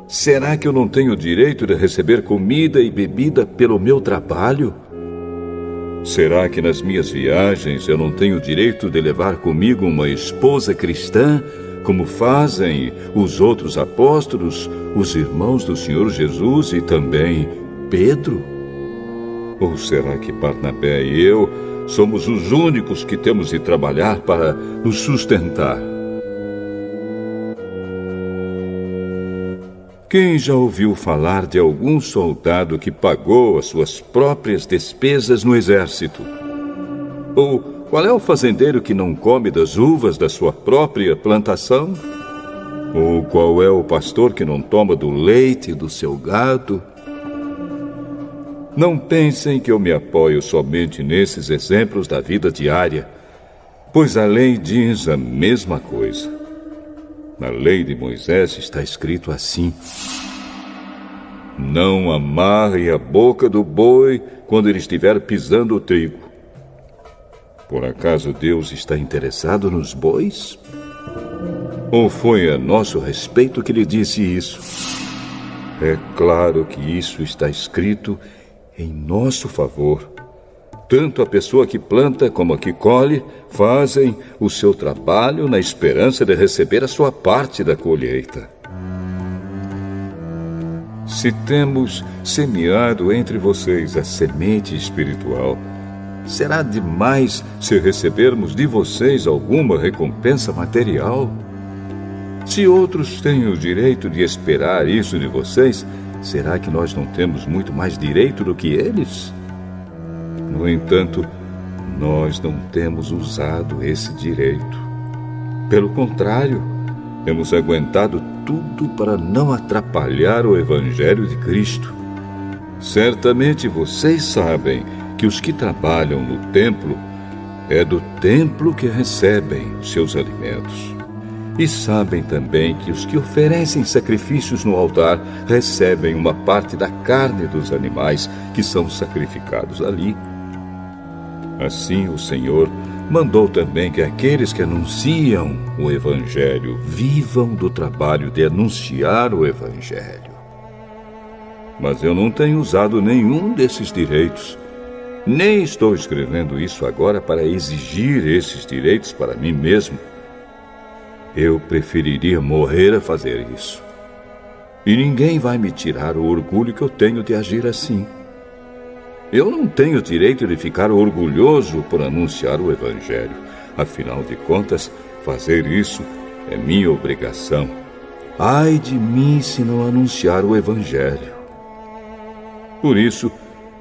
será que eu não tenho o direito de receber comida e bebida pelo meu trabalho? Será que nas minhas viagens eu não tenho o direito de levar comigo uma esposa cristã, como fazem os outros apóstolos, os irmãos do Senhor Jesus e também Pedro? Ou será que Barnabé e eu somos os únicos que temos de trabalhar para nos sustentar? Quem já ouviu falar de algum soldado que pagou as suas próprias despesas no exército? Ou qual é o fazendeiro que não come das uvas da sua própria plantação? Ou qual é o pastor que não toma do leite do seu gado? Não pensem que eu me apoio somente nesses exemplos da vida diária, pois a lei diz a mesma coisa. Na lei de Moisés está escrito assim: não amarre a boca do boi quando ele estiver pisando o trigo. Por acaso Deus está interessado nos bois? Ou foi a nosso respeito que lhe disse isso? É claro que isso está escrito em nosso favor. Tanto a pessoa que planta como a que colhe fazem o seu trabalho na esperança de receber a sua parte da colheita. Se temos semeado entre vocês a semente espiritual, será demais se recebermos de vocês alguma recompensa material? Se outros têm o direito de esperar isso de vocês, será que nós não temos muito mais direito do que eles? No entanto, nós não temos usado esse direito. Pelo contrário, temos aguentado tudo para não atrapalhar o Evangelho de Cristo. Certamente vocês sabem que os que trabalham no templo, é do templo que recebem os seus alimentos. E sabem também que os que oferecem sacrifícios no altar recebem uma parte da carne dos animais que são sacrificados ali. Assim o Senhor mandou também que aqueles que anunciam o Evangelho vivam do trabalho de anunciar o Evangelho. Mas eu não tenho usado nenhum desses direitos. Nem estou escrevendo isso agora para exigir esses direitos para mim mesmo. Eu preferiria morrer a fazer isso. E ninguém vai me tirar o orgulho que eu tenho de agir assim. Eu não tenho direito de ficar orgulhoso por anunciar o Evangelho. Afinal de contas, fazer isso é minha obrigação. Ai de mim se não anunciar o Evangelho. Por isso,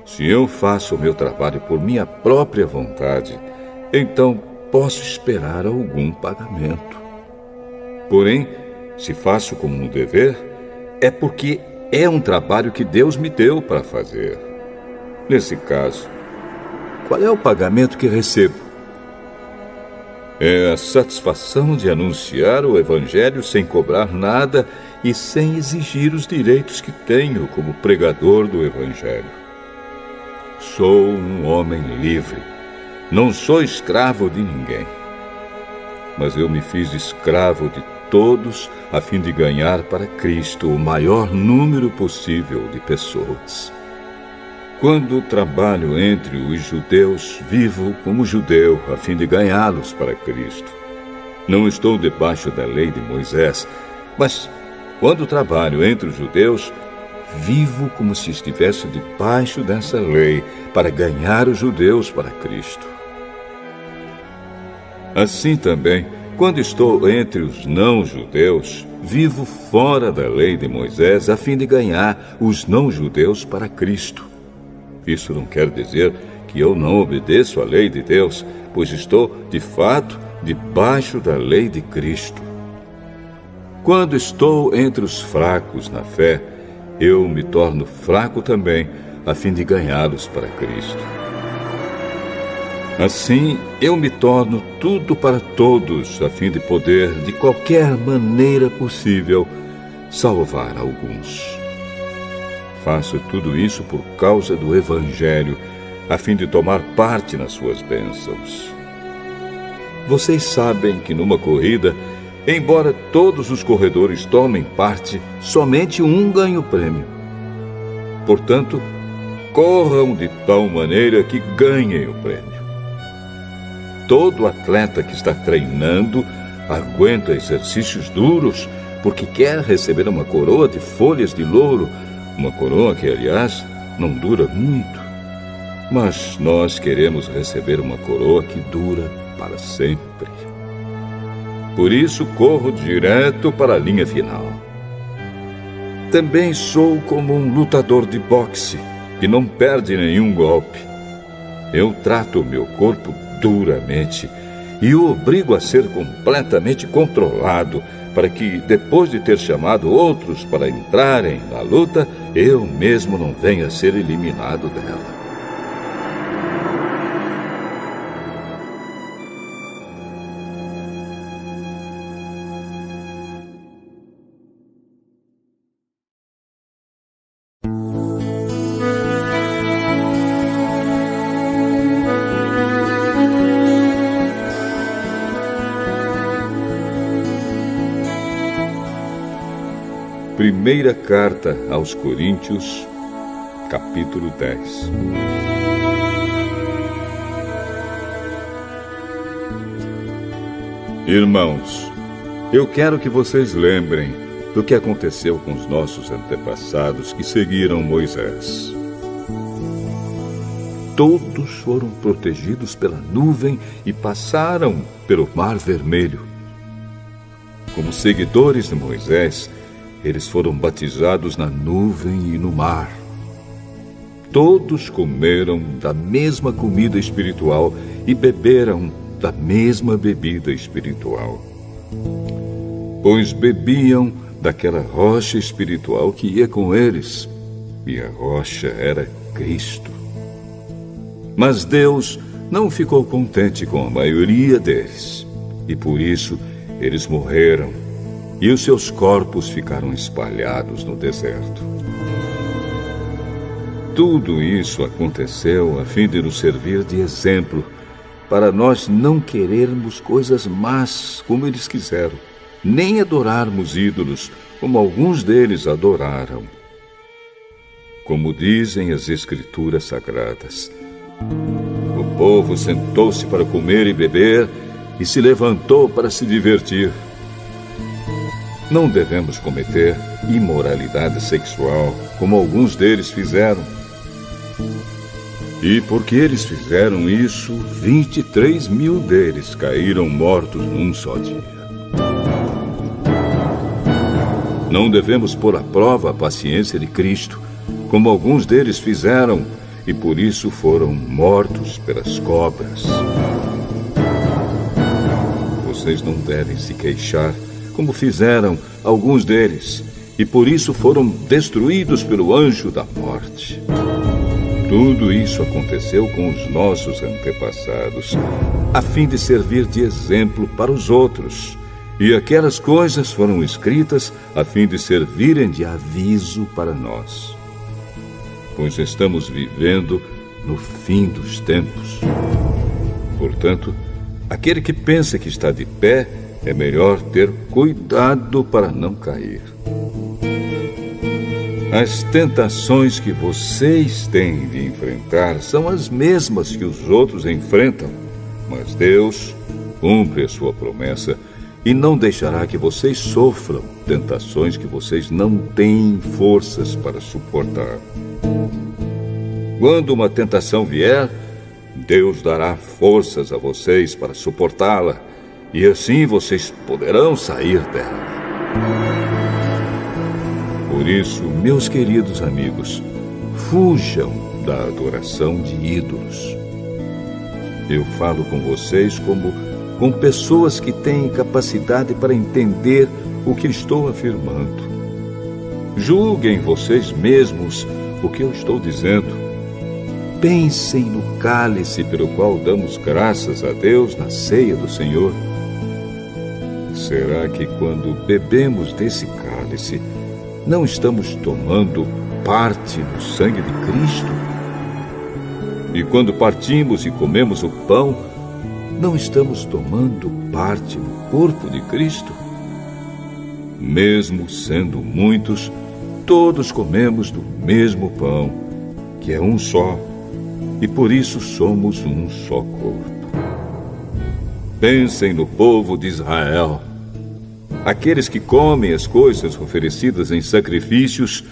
se eu faço o meu trabalho por minha própria vontade, então posso esperar algum pagamento. Porém, se faço como um dever, é porque é um trabalho que Deus me deu para fazer. Nesse caso, qual é o pagamento que recebo? É a satisfação de anunciar o Evangelho sem cobrar nada e sem exigir os direitos que tenho como pregador do Evangelho. Sou um homem livre. Não sou escravo de ninguém. Mas eu me fiz escravo de todos a fim de ganhar para Cristo o maior número possível de pessoas. Quando trabalho entre os judeus, vivo como judeu a fim de ganhá-los para Cristo. Não estou debaixo da lei de Moisés, mas quando trabalho entre os judeus, vivo como se estivesse debaixo dessa lei para ganhar os judeus para Cristo. Assim também, quando estou entre os não-judeus, vivo fora da lei de Moisés a fim de ganhar os não-judeus para Cristo. Isso não quer dizer que eu não obedeço à lei de Deus, pois estou, de fato, debaixo da lei de Cristo. Quando estou entre os fracos na fé, eu me torno fraco também, a fim de ganhá-los para Cristo. Assim, eu me torno tudo para todos, a fim de poder, de qualquer maneira possível, salvar alguns. Faço tudo isso por causa do Evangelho, a fim de tomar parte nas suas bênçãos. Vocês sabem que numa corrida, embora todos os corredores tomem parte, somente um ganha o prêmio. Portanto, corram de tal maneira que ganhem o prêmio. Todo atleta que está treinando aguenta exercícios duros porque quer receber uma coroa de folhas de louro, uma coroa que, aliás, não dura muito. mas nós queremos receber uma coroa que dura para sempre. Por isso corro direto para a linha final. Também sou como um lutador de boxe que não perde nenhum golpe. Eu trato o meu corpo duramente e o obrigo a ser completamente controlado para que, depois de ter chamado outros para entrarem na luta, eu mesmo não venha a ser eliminado dela. Primeira carta aos Coríntios, capítulo 10. Irmãos, eu quero que vocês lembrem do que aconteceu com os nossos antepassados que seguiram Moisés. Todos foram protegidos pela nuvem e passaram pelo Mar Vermelho. Como seguidores de Moisés, eles foram batizados na nuvem e no mar. Todos comeram da mesma comida espiritual e beberam da mesma bebida espiritual. Pois bebiam daquela rocha espiritual que ia com eles, e a rocha era Cristo. Mas Deus não ficou contente com a maioria deles, e por isso eles morreram. E os seus corpos ficaram espalhados no deserto. Tudo isso aconteceu a fim de nos servir de exemplo, para nós não querermos coisas más como eles quiseram, nem adorarmos ídolos como alguns deles adoraram. Como dizem as Escrituras Sagradas, o povo sentou-se para comer e beber e se levantou para se divertir. Não devemos cometer imoralidade sexual, como alguns deles fizeram. E porque eles fizeram isso, 23 mil deles caíram mortos num só dia. Não devemos pôr à prova a paciência de Cristo, como alguns deles fizeram, e por isso foram mortos pelas cobras. Vocês não devem se queixar, como fizeram alguns deles, e por isso foram destruídos pelo anjo da morte. Tudo isso aconteceu com os nossos antepassados, a fim de servir de exemplo para os outros. E aquelas coisas foram escritas a fim de servirem de aviso para nós. Pois estamos vivendo no fim dos tempos. Portanto, aquele que pensa que está de pé, é melhor ter cuidado para não cair. As tentações que vocês têm de enfrentar são as mesmas que os outros enfrentam, mas Deus cumpre a sua promessa e não deixará que vocês sofram tentações que vocês não têm forças para suportar. Quando uma tentação vier, Deus dará forças a vocês para suportá-la, e assim vocês poderão sair dela. Por isso, meus queridos amigos, fujam da adoração de ídolos. Eu falo com vocês como com pessoas que têm capacidade para entender o que estou afirmando. Julguem vocês mesmos o que eu estou dizendo. Pensem no cálice pelo qual damos graças a Deus na ceia do Senhor. Será que quando bebemos desse cálice, não estamos tomando parte no sangue de Cristo? E quando partimos e comemos o pão, não estamos tomando parte no corpo de Cristo? Mesmo sendo muitos, todos comemos do mesmo pão, que é um só, e por isso somos um só corpo. Pensem no povo de Israel. Aqueles que comem as coisas oferecidas em sacrifícios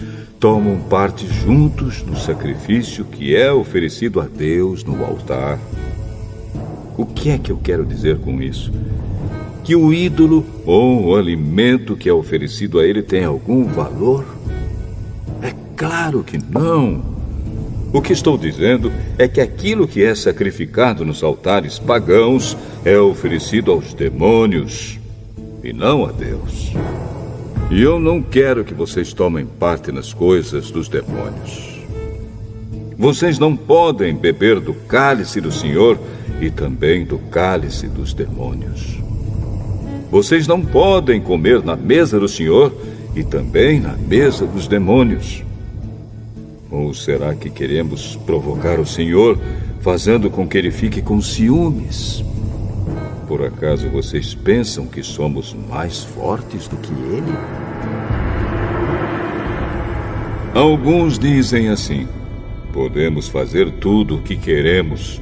tomam parte juntos no sacrifício que é oferecido a Deus no altar. O que é que eu quero dizer com isso? Que o ídolo ou o alimento que é oferecido a ele tem algum valor? É claro que não. O que estou dizendo é que aquilo que é sacrificado nos altares pagãos é oferecido aos demônios e não a Deus. E eu não quero que vocês tomem parte nas coisas dos demônios. Vocês não podem beber do cálice do Senhor e também do cálice dos demônios. Vocês não podem comer na mesa do Senhor e também na mesa dos demônios. Ou será que queremos provocar o Senhor, fazendo com que ele fique com ciúmes? Por acaso vocês pensam que somos mais fortes do que ele? Alguns dizem assim: podemos fazer tudo o que queremos.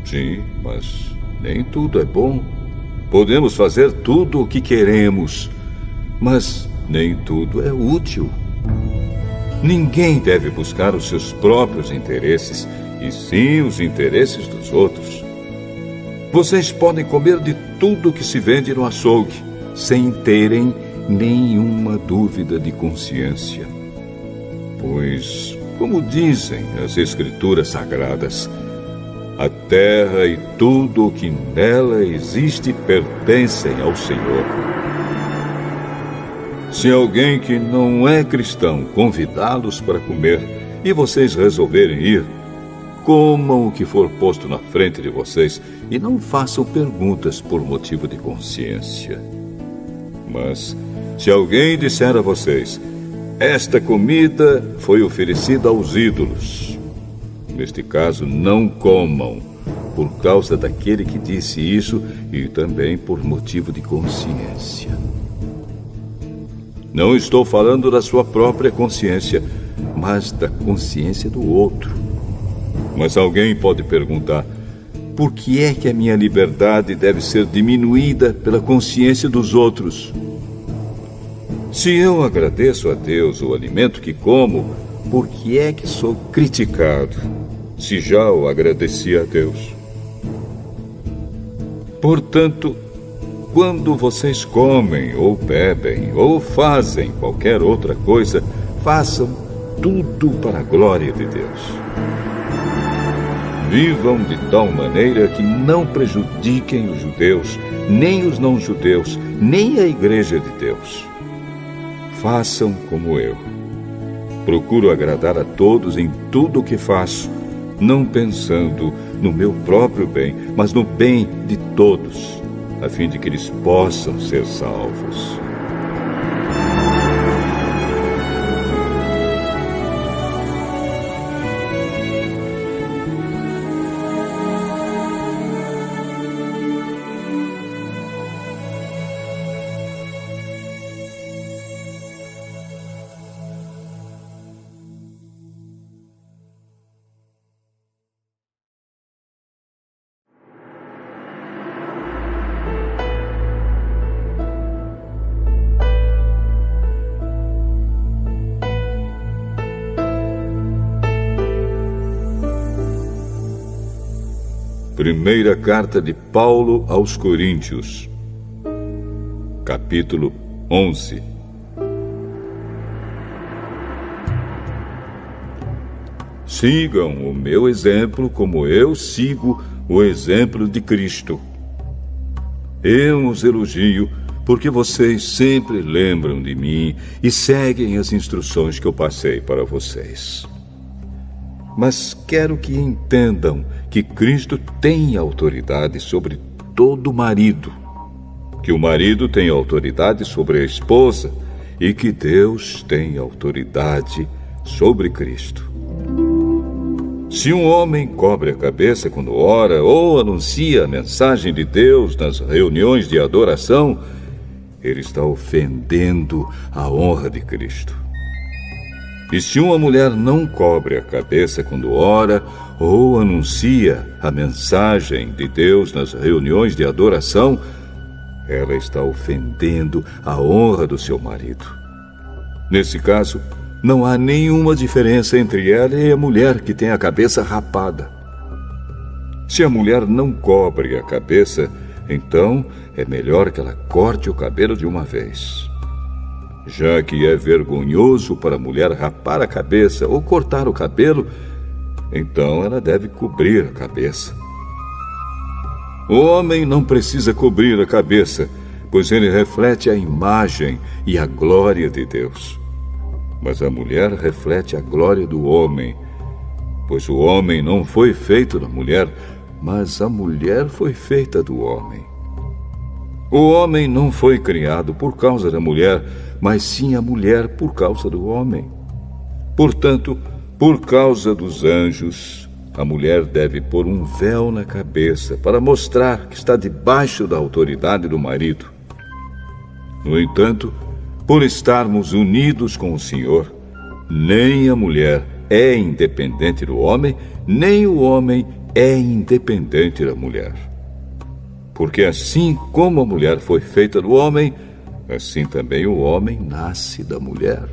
Sim, mas nem tudo é bom. Podemos fazer tudo o que queremos, mas nem tudo é útil. Ninguém deve buscar os seus próprios interesses, e sim os interesses dos outros. Vocês podem comer de tudo que se vende no açougue, sem terem nenhuma dúvida de consciência. Pois, como dizem as Escrituras Sagradas, a terra e tudo o que nela existe pertencem ao Senhor. Se alguém que não é cristão convidá-los para comer e vocês resolverem ir, comam o que for posto na frente de vocês e não façam perguntas por motivo de consciência. Mas, se alguém disser a vocês: esta comida foi oferecida aos ídolos, neste caso, não comam, por causa daquele que disse isso e também por motivo de consciência. Não estou falando da sua própria consciência, mas da consciência do outro. Mas alguém pode perguntar: por que é que a minha liberdade deve ser diminuída pela consciência dos outros? Se eu agradeço a Deus o alimento que como, por que é que sou criticado, se já o agradeci a Deus? Portanto, quando vocês comem, ou bebem, ou fazem qualquer outra coisa, façam tudo para a glória de Deus. Vivam de tal maneira que não prejudiquem os judeus, nem os não-judeus, nem a Igreja de Deus. Façam como eu. Procuro agradar a todos em tudo o que faço, não pensando no meu próprio bem, mas no bem de todos, a fim de que eles possam ser salvos. Primeira carta de Paulo aos Coríntios, capítulo 11. Sigam o meu exemplo como eu sigo o exemplo de Cristo. Eu os elogio porque vocês sempre lembram de mim e seguem as instruções que eu passei para vocês. Mas quero que entendam que Cristo tem autoridade sobre todo marido, que o marido tem autoridade sobre a esposa e que Deus tem autoridade sobre Cristo. Se um homem cobre a cabeça quando ora ou anuncia a mensagem de Deus nas reuniões de adoração, ele está ofendendo a honra de Cristo. E se uma mulher não cobre a cabeça quando ora ou anuncia a mensagem de Deus nas reuniões de adoração, ela está ofendendo a honra do seu marido. Nesse caso, não há nenhuma diferença entre ela e a mulher que tem a cabeça rapada. Se a mulher não cobre a cabeça, então é melhor que ela corte o cabelo de uma vez. Já que é vergonhoso para a mulher rapar a cabeça ou cortar o cabelo, então ela deve cobrir a cabeça. O homem não precisa cobrir a cabeça, pois ele reflete a imagem e a glória de Deus. Mas a mulher reflete a glória do homem, pois o homem não foi feito da mulher, mas a mulher foi feita do homem. O homem não foi criado por causa da mulher, mas sim a mulher por causa do homem. Portanto, por causa dos anjos, a mulher deve pôr um véu na cabeça para mostrar que está debaixo da autoridade do marido. No entanto, por estarmos unidos com o Senhor, nem a mulher é independente do homem, nem o homem é independente da mulher. Porque assim como a mulher foi feita do homem, assim também o homem nasce da mulher.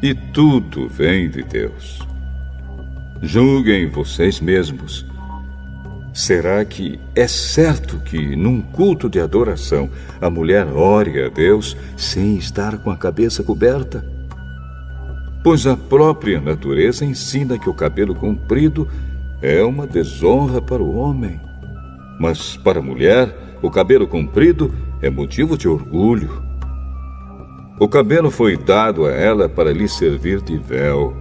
E tudo vem de Deus. Julguem vocês mesmos. Será que é certo que, num culto de adoração, a mulher ore a Deus sem estar com a cabeça coberta? Pois a própria natureza ensina que o cabelo comprido é uma desonra para o homem. Mas para a mulher, o cabelo comprido é motivo de orgulho. O cabelo foi dado a ela para lhe servir de véu.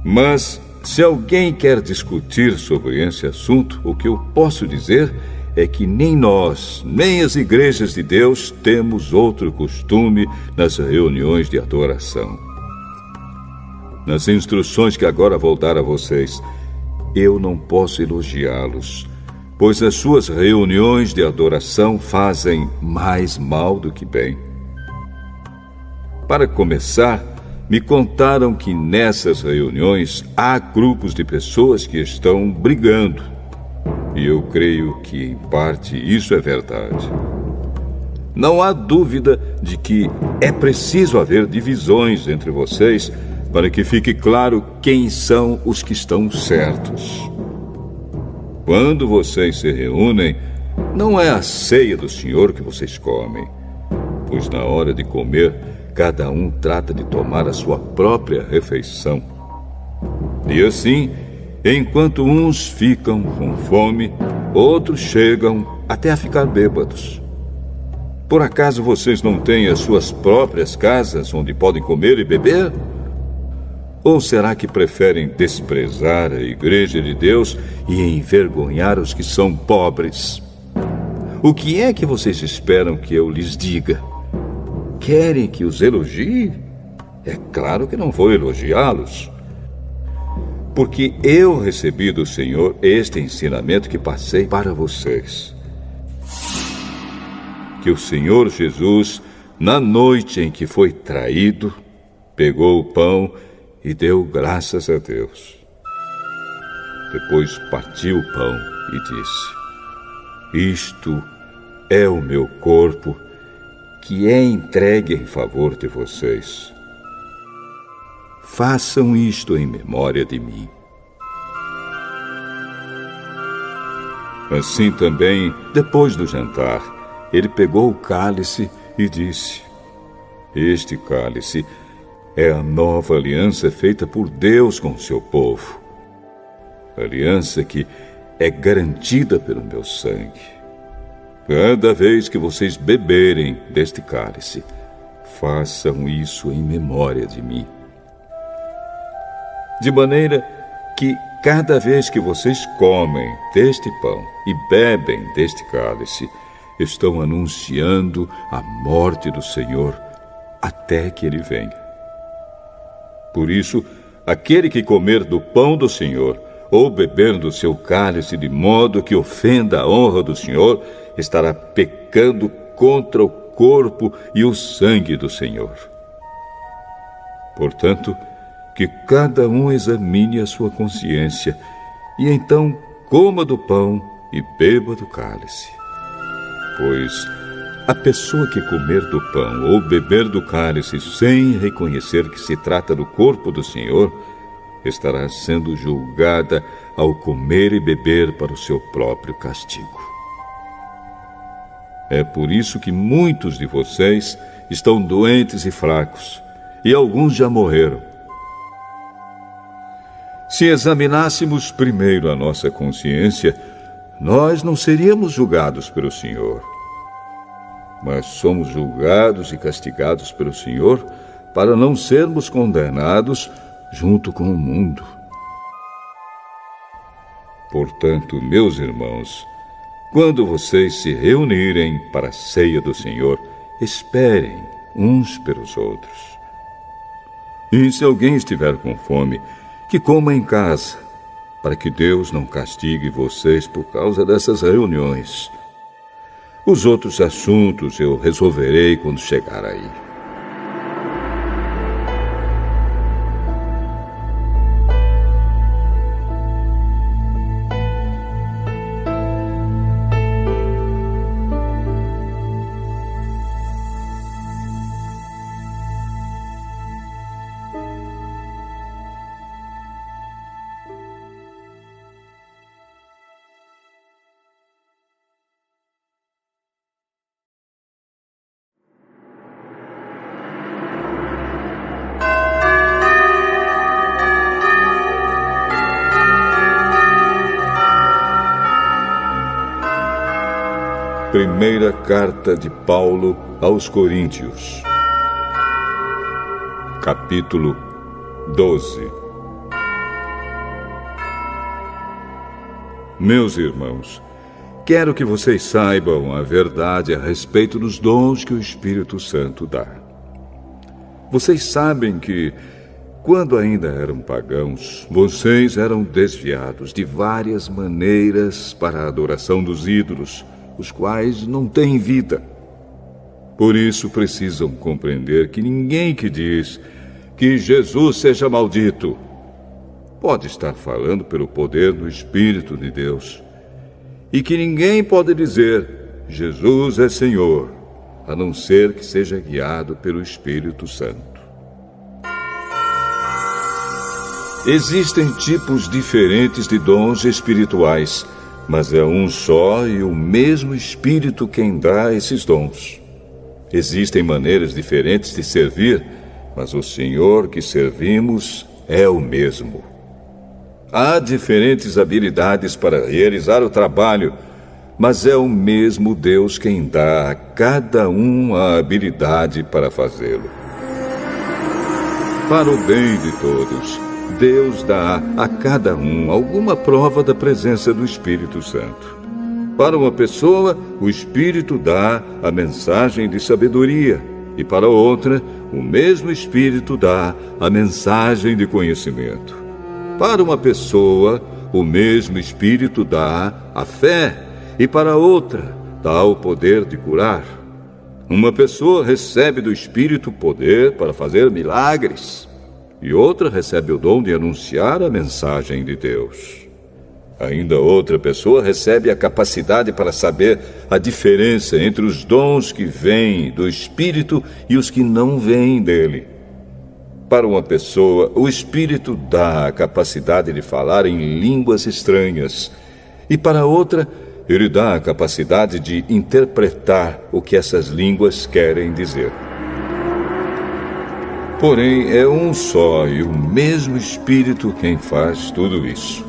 Mas se alguém quer discutir sobre esse assunto, o que eu posso dizer é que nem nós, nem as igrejas de Deus temos outro costume nas reuniões de adoração. Nas instruções que agora vou dar a vocês, eu não posso elogiá-los, pois as suas reuniões de adoração fazem mais mal do que bem. Para começar, me contaram que nessas reuniões há grupos de pessoas que estão brigando. E eu creio que, em parte, isso é verdade. Não há dúvida de que é preciso haver divisões entre vocês para que fique claro quem são os que estão certos. Quando vocês se reúnem, não é a ceia do Senhor que vocês comem, pois na hora de comer, cada um trata de tomar a sua própria refeição. E assim, enquanto uns ficam com fome, outros chegam até a ficar bêbados. Por acaso vocês não têm as suas próprias casas onde podem comer e beber? Ou será que preferem desprezar a igreja de Deus e envergonhar os que são pobres? O que é que vocês esperam que eu lhes diga? Querem que os elogie? É claro que não vou elogiá-los. Porque eu recebi do Senhor este ensinamento que passei para vocês. Que o Senhor Jesus, na noite em que foi traído, pegou o pão e deu graças a Deus. Depois partiu o pão e disse: Isto é o meu corpo, que é entregue em favor de vocês. Façam isto em memória de mim. Assim também, depois do jantar, ele pegou o cálice e disse: Este cálice é a nova aliança feita por Deus com o seu povo. Aliança que é garantida pelo meu sangue. Cada vez que vocês beberem deste cálice, façam isso em memória de mim. De maneira que cada vez que vocês comem deste pão e bebem deste cálice, estão anunciando a morte do Senhor até que Ele venha. Por isso, aquele que comer do pão do Senhor ou beber do seu cálice de modo que ofenda a honra do Senhor, estará pecando contra o corpo e o sangue do Senhor. Portanto, que cada um examine a sua consciência e então coma do pão e beba do cálice. Pois A pessoa que comer do pão ou beber do cálice sem reconhecer que se trata do corpo do Senhor, estará sendo julgada ao comer e beber para o seu próprio castigo. É por isso que muitos de vocês estão doentes e fracos, e alguns já morreram. Se examinássemos primeiro a nossa consciência, nós não seríamos julgados pelo Senhor. Mas somos julgados e castigados pelo Senhor para não sermos condenados junto com o mundo. Portanto, meus irmãos, quando vocês se reunirem para a ceia do Senhor, esperem uns pelos outros. E se alguém estiver com fome, que coma em casa, para que Deus não castigue vocês por causa dessas reuniões. Os outros assuntos eu resolverei quando chegar aí. Primeira carta de Paulo aos Coríntios, capítulo 12. Meus irmãos, quero que vocês saibam a verdade a respeito dos dons que o Espírito Santo dá. Vocês sabem que, quando ainda eram pagãos, vocês eram desviados de várias maneiras para a adoração dos ídolos, os quais não têm vida. Por isso precisam compreender que ninguém que diz que Jesus seja maldito pode estar falando pelo poder do Espírito de Deus, e que ninguém pode dizer Jesus é Senhor, a não ser que seja guiado pelo Espírito Santo. Existem tipos diferentes de dons espirituais, mas é um só e o mesmo Espírito quem dá esses dons. Existem maneiras diferentes de servir, mas o Senhor que servimos é o mesmo. Há diferentes habilidades para realizar o trabalho, mas é o mesmo Deus quem dá a cada um a habilidade para fazê-lo. Para o bem de todos, Deus dá a cada um alguma prova da presença do Espírito Santo. Para uma pessoa, o Espírito dá a mensagem de sabedoria, e para outra, o mesmo Espírito dá a mensagem de conhecimento. Para uma pessoa, o mesmo Espírito dá a fé, e para outra, dá o poder de curar. Uma pessoa recebe do Espírito poder para fazer milagres, e outra recebe o dom de anunciar a mensagem de Deus. Ainda outra pessoa recebe a capacidade para saber a diferença entre os dons que vêm do Espírito e os que não vêm dele. Para uma pessoa, o Espírito dá a capacidade de falar em línguas estranhas, e para outra, ele dá a capacidade de interpretar o que essas línguas querem dizer. Porém, é um só e o mesmo Espírito quem faz tudo isso.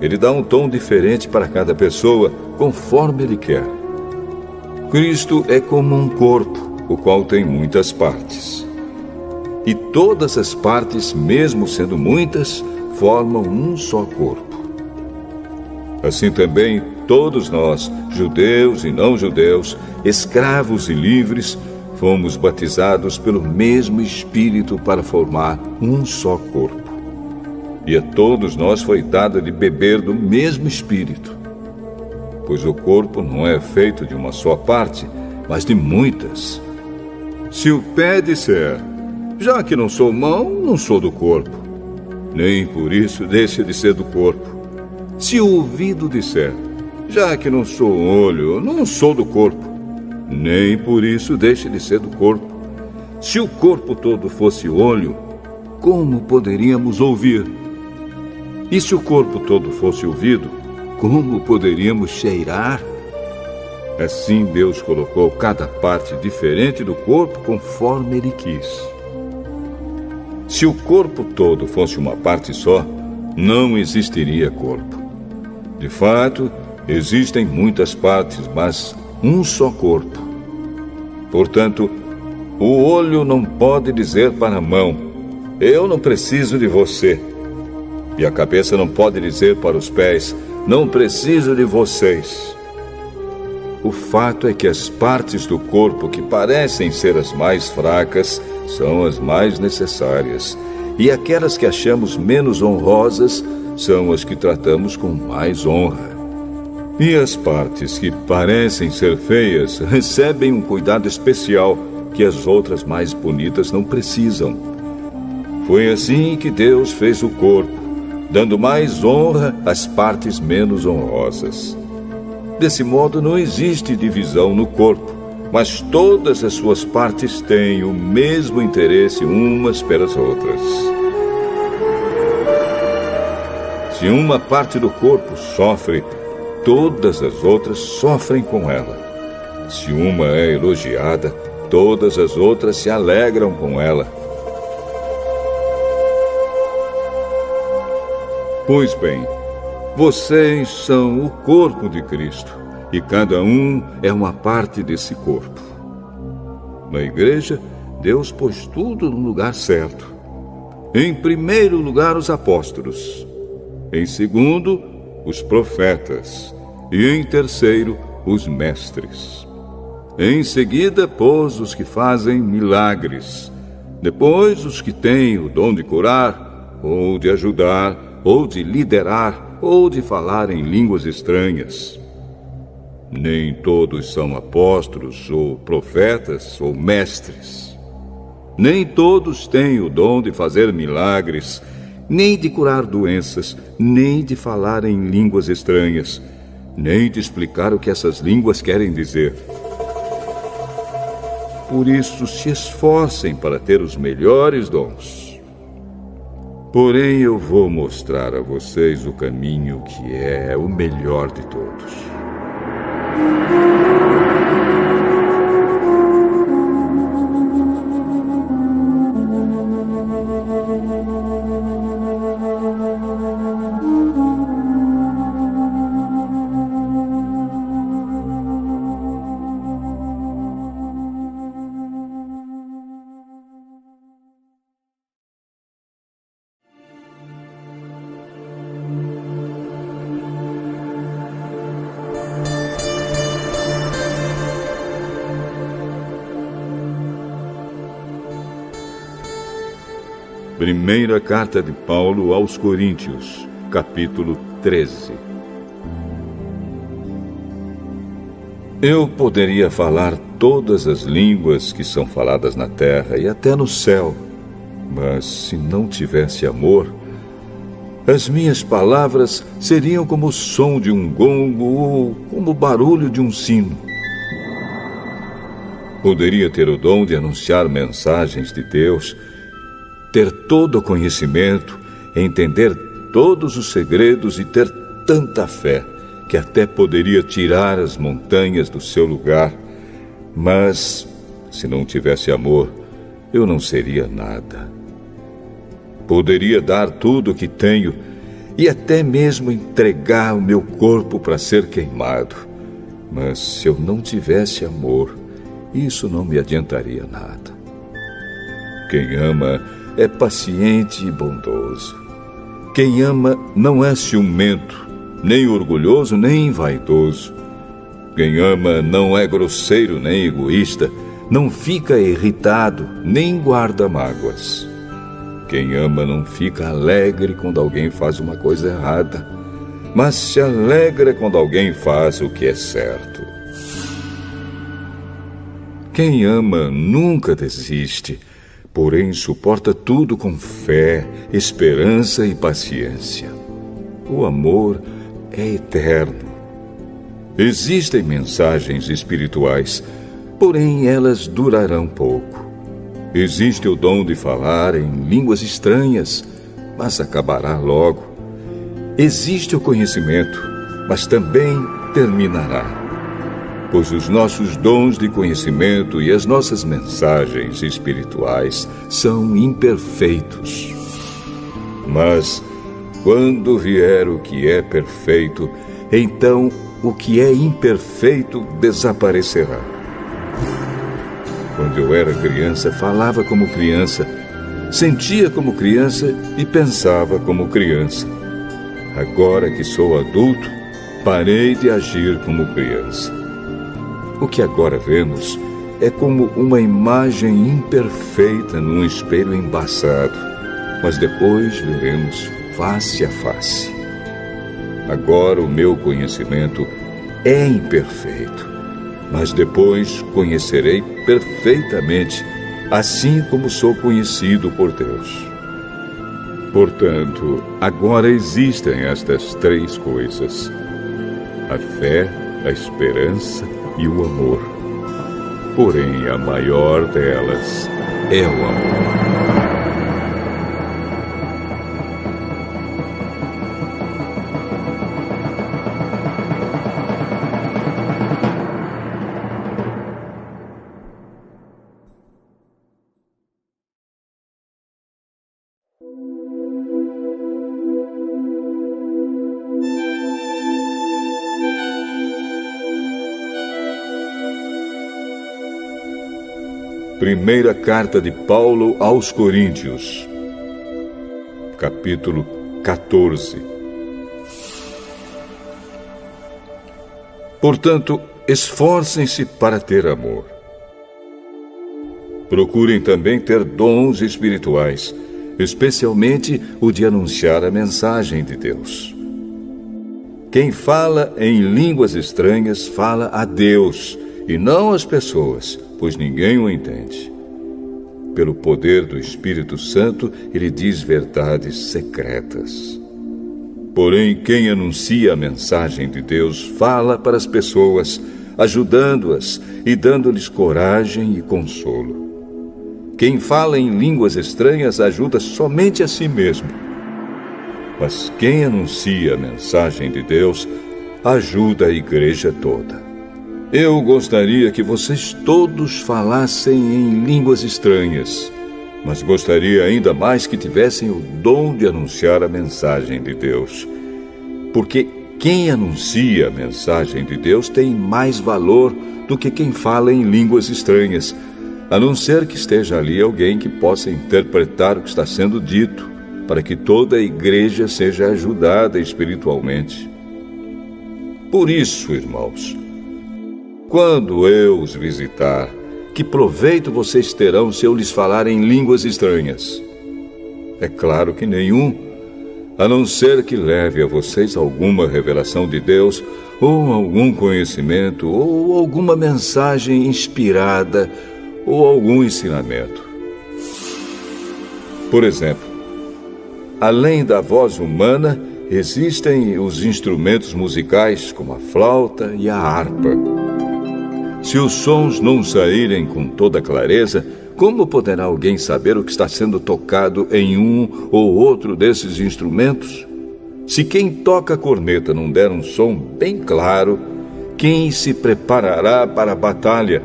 Ele dá um tom diferente para cada pessoa, conforme ele quer. Cristo é como um corpo, o qual tem muitas partes. E todas as partes, mesmo sendo muitas, formam um só corpo. Assim também, todos nós, judeus e não judeus, escravos e livres, fomos batizados pelo mesmo Espírito para formar um só corpo. E a todos nós foi dado de beber do mesmo Espírito. Pois o corpo não é feito de uma só parte, mas de muitas. Se o pé disser, já que não sou mão, não sou do corpo, nem por isso deixa de ser do corpo. Se o ouvido disser, já que não sou olho, não sou do corpo, nem por isso deixe de ser do corpo. Se o corpo todo fosse olho, como poderíamos ouvir? E se o corpo todo fosse ouvido, como poderíamos cheirar? Assim Deus colocou cada parte diferente do corpo conforme Ele quis. Se o corpo todo fosse uma parte só, não existiria corpo. De fato, existem muitas partes, mas um só corpo. Portanto, o olho não pode dizer para a mão: eu não preciso de você. E a cabeça não pode dizer para os pés: não preciso de vocês. O fato é que as partes do corpo que parecem ser as mais fracas são as mais necessárias, e aquelas que achamos menos honrosas são as que tratamos com mais honra. E as partes que parecem ser feias recebem um cuidado especial que as outras mais bonitas não precisam. Foi assim que Deus fez o corpo, dando mais honra às partes menos honrosas. Desse modo, não existe divisão no corpo, mas todas as suas partes têm o mesmo interesse umas pelas outras. Se uma parte do corpo sofre, todas as outras sofrem com ela. Se uma é elogiada, todas as outras se alegram com ela. Pois bem, vocês são o corpo de Cristo, e cada um é uma parte desse corpo. Na igreja, Deus pôs tudo no lugar certo. Em primeiro lugar, os apóstolos. Em segundo, os profetas. E em terceiro, os mestres. Em seguida, pôs os que fazem milagres. Depois, os que têm o dom de curar, ou de ajudar, ou de liderar, ou de falar em línguas estranhas. Nem todos são apóstolos, ou profetas, ou mestres. Nem todos têm o dom de fazer milagres, nem de curar doenças, nem de falar em línguas estranhas, nem de explicar o que essas línguas querem dizer. Por isso, se esforcem para ter os melhores dons. Porém, eu vou mostrar a vocês o caminho que é o melhor de todos. Primeira carta de Paulo aos Coríntios, capítulo 13. Eu poderia falar todas as línguas que são faladas na terra e até no céu, mas se não tivesse amor, as minhas palavras seriam como o som de um gongo ou como o barulho de um sino. Poderia ter o dom de anunciar mensagens de Deus, ter todo o conhecimento, entender todos os segredos e ter tanta fé que até poderia tirar as montanhas do seu lugar. Mas, se não tivesse amor, eu não seria nada. Poderia dar tudo o que tenho e até mesmo entregar o meu corpo para ser queimado. Mas se eu não tivesse amor, isso não me adiantaria nada. Quem ama é paciente e bondoso. Quem ama não é ciumento, nem orgulhoso, nem vaidoso. Quem ama não é grosseiro nem egoísta, não fica irritado, nem guarda mágoas. Quem ama não fica alegre quando alguém faz uma coisa errada, mas se alegra quando alguém faz o que é certo. Quem ama nunca desiste, porém suporta tudo com fé, esperança e paciência. O amor é eterno. Existem mensagens espirituais, porém elas durarão pouco. Existe o dom de falar em línguas estranhas, mas acabará logo. Existe o conhecimento, mas também terminará. Pois os nossos dons de conhecimento e as nossas mensagens espirituais são imperfeitos. Mas, quando vier o que é perfeito, então o que é imperfeito desaparecerá. Quando eu era criança, falava como criança, sentia como criança e pensava como criança. Agora que sou adulto, parei de agir como criança. O que agora vemos é como uma imagem imperfeita num espelho embaçado, mas depois veremos face a face. Agora o meu conhecimento é imperfeito, mas depois conhecerei perfeitamente, assim como sou conhecido por Deus. Portanto, agora existem estas três coisas: a fé, a esperança e o amor. Porém, a maior delas é o amor. Primeira carta de Paulo aos Coríntios, capítulo 14. Portanto, esforcem-se para ter amor. Procurem também ter dons espirituais, especialmente o de anunciar a mensagem de Deus. Quem fala em línguas estranhas fala a Deus e não às pessoas, pois ninguém o entende. Pelo poder do Espírito Santo, ele diz verdades secretas. Porém, quem anuncia a mensagem de Deus fala para as pessoas, ajudando-as e dando-lhes coragem e consolo. Quem fala em línguas estranhas ajuda somente a si mesmo. Mas quem anuncia a mensagem de Deus ajuda a igreja toda. Eu gostaria que vocês todos falassem em línguas estranhas, mas gostaria ainda mais que tivessem o dom de anunciar a mensagem de Deus. Porque quem anuncia a mensagem de Deus tem mais valor do que quem fala em línguas estranhas, a não ser que esteja ali alguém que possa interpretar o que está sendo dito, para que toda a igreja seja ajudada espiritualmente. Por isso, irmãos, quando eu os visitar, que proveito vocês terão se eu lhes falar em línguas estranhas? É claro que nenhum, a não ser que leve a vocês alguma revelação de Deus, ou algum conhecimento, ou alguma mensagem inspirada, ou algum ensinamento. Por exemplo, além da voz humana, existem os instrumentos musicais, como a flauta e a harpa. Se os sons não saírem com toda clareza, como poderá alguém saber o que está sendo tocado em um ou outro desses instrumentos? Se quem toca a corneta não der um som bem claro, quem se preparará para a batalha?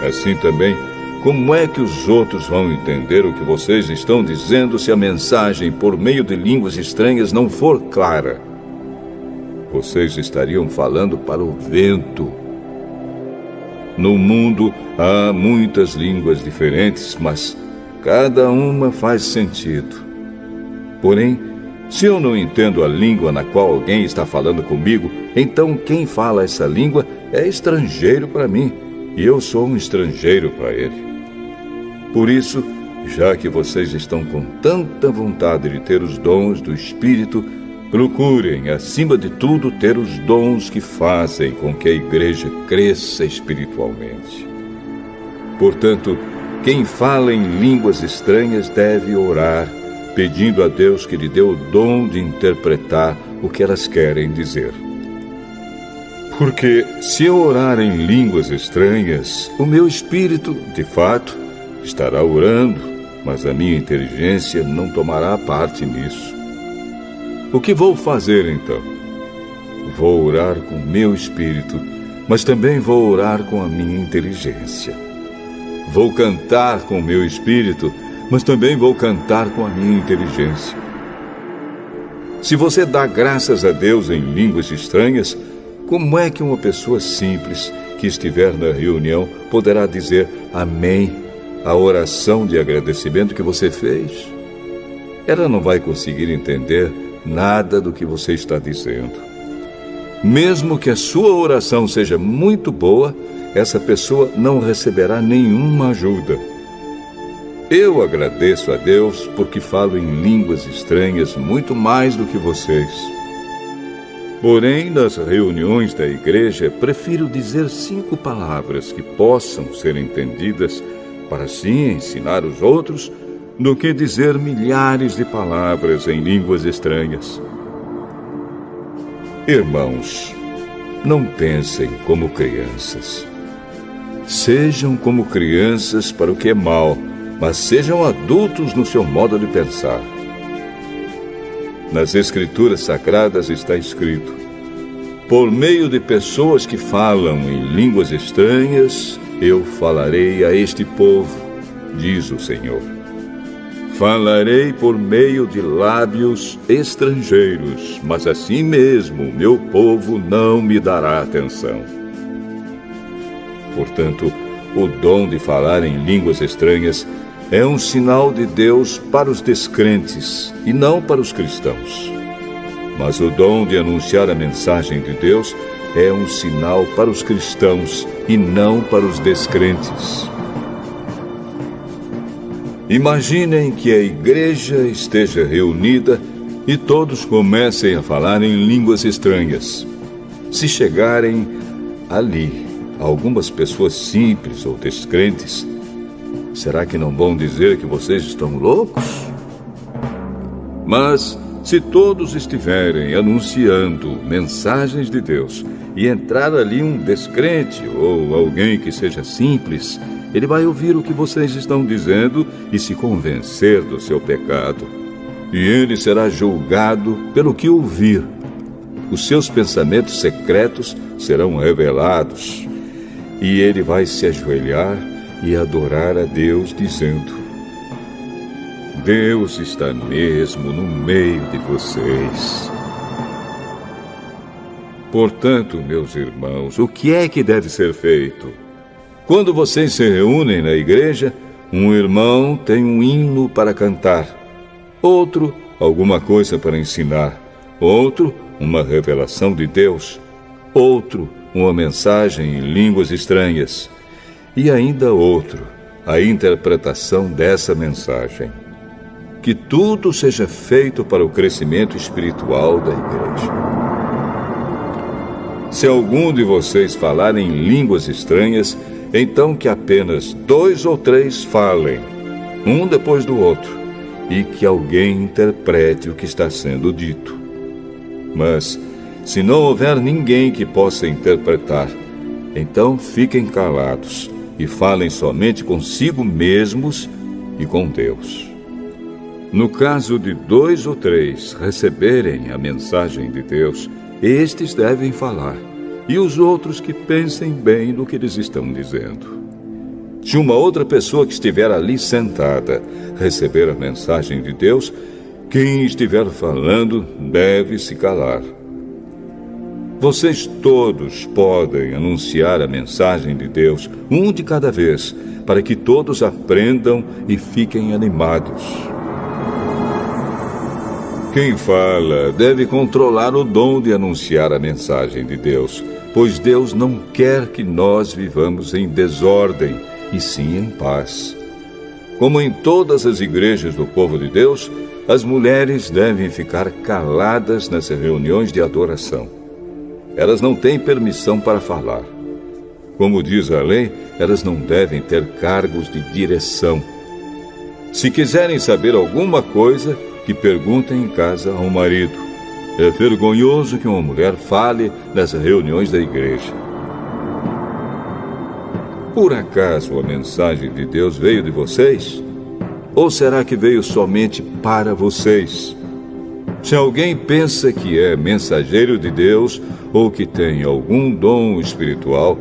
Assim também, como é que os outros vão entender o que vocês estão dizendo se a mensagem por meio de línguas estranhas não for clara? Vocês estariam falando para o vento. No mundo há muitas línguas diferentes, mas cada uma faz sentido. Porém, se eu não entendo a língua na qual alguém está falando comigo, então quem fala essa língua é estrangeiro para mim, e eu sou um estrangeiro para ele. Por isso, já que vocês estão com tanta vontade de ter os dons do Espírito, procurem, acima de tudo, ter os dons que fazem com que a igreja cresça espiritualmente. Portanto, quem fala em línguas estranhas deve orar, pedindo a Deus que lhe dê o dom de interpretar o que elas querem dizer. Porque se eu orar em línguas estranhas, o meu espírito, de fato, estará orando, mas a minha inteligência não tomará parte nisso. O que vou fazer então? Vou orar com o meu espírito, mas também vou orar com a minha inteligência. Vou cantar com o meu espírito, mas também vou cantar com a minha inteligência. Se você dá graças a Deus em línguas estranhas, como é que uma pessoa simples que estiver na reunião poderá dizer amém à oração de agradecimento que você fez? Ela não vai conseguir entender nada do que você está dizendo. Mesmo que a sua oração seja muito boa, essa pessoa não receberá nenhuma ajuda. Eu agradeço a Deus porque falo em línguas estranhas muito mais do que vocês. Porém, nas reuniões da igreja, prefiro dizer 5 palavras que possam ser entendidas para assim ensinar os outros, do que dizer milhares de palavras em línguas estranhas. Irmãos, não pensem como crianças. Sejam como crianças para o que é mal, mas sejam adultos no seu modo de pensar. Nas Escrituras Sagradas está escrito: por meio de pessoas que falam em línguas estranhas, eu falarei a este povo, diz o Senhor. Falarei por meio de lábios estrangeiros, mas assim mesmo meu povo não me dará atenção. Portanto, o dom de falar em línguas estranhas é um sinal de Deus para os descrentes e não para os cristãos. Mas o dom de anunciar a mensagem de Deus é um sinal para os cristãos e não para os descrentes. Imaginem que a igreja esteja reunida e todos comecem a falar em línguas estranhas. Se chegarem ali algumas pessoas simples ou descrentes, será que não vão dizer que vocês estão loucos? Mas se todos estiverem anunciando mensagens de Deus e entrar ali um descrente ou alguém que seja simples, ele vai ouvir o que vocês estão dizendo e se convencer do seu pecado. E ele será julgado pelo que ouvir. Os seus pensamentos secretos serão revelados. E ele vai se ajoelhar e adorar a Deus, dizendo: Deus está mesmo no meio de vocês. Portanto, meus irmãos, o que é que deve ser feito? Quando vocês se reúnem na igreja, um irmão tem um hino para cantar, outro, alguma coisa para ensinar, outro, uma revelação de Deus, outro, uma mensagem em línguas estranhas, e ainda outro, a interpretação dessa mensagem. Que tudo seja feito para o crescimento espiritual da igreja. Se algum de vocês falar em línguas estranhas, então que apenas 2 ou 3 falem, um depois do outro, e que alguém interprete o que está sendo dito. Mas, se não houver ninguém que possa interpretar, então fiquem calados e falem somente consigo mesmos e com Deus. No caso de 2 ou 3 receberem a mensagem de Deus, estes devem falar, e os outros que pensem bem no que eles estão dizendo. Se uma outra pessoa que estiver ali sentada receber a mensagem de Deus, quem estiver falando deve se calar. Vocês todos podem anunciar a mensagem de Deus, um de cada vez, para que todos aprendam e fiquem animados. Quem fala deve controlar o dom de anunciar a mensagem de Deus, pois Deus não quer que nós vivamos em desordem, e sim em paz. Como em todas as igrejas do povo de Deus, as mulheres devem ficar caladas nas reuniões de adoração. Elas não têm permissão para falar. Como diz a lei, elas não devem ter cargos de direção. Se quiserem saber alguma coisa, que perguntem em casa ao marido. É vergonhoso que uma mulher fale nas reuniões da igreja. Por acaso a mensagem de Deus veio de vocês? Ou será que veio somente para vocês? Se alguém pensa que é mensageiro de Deus ou que tem algum dom espiritual,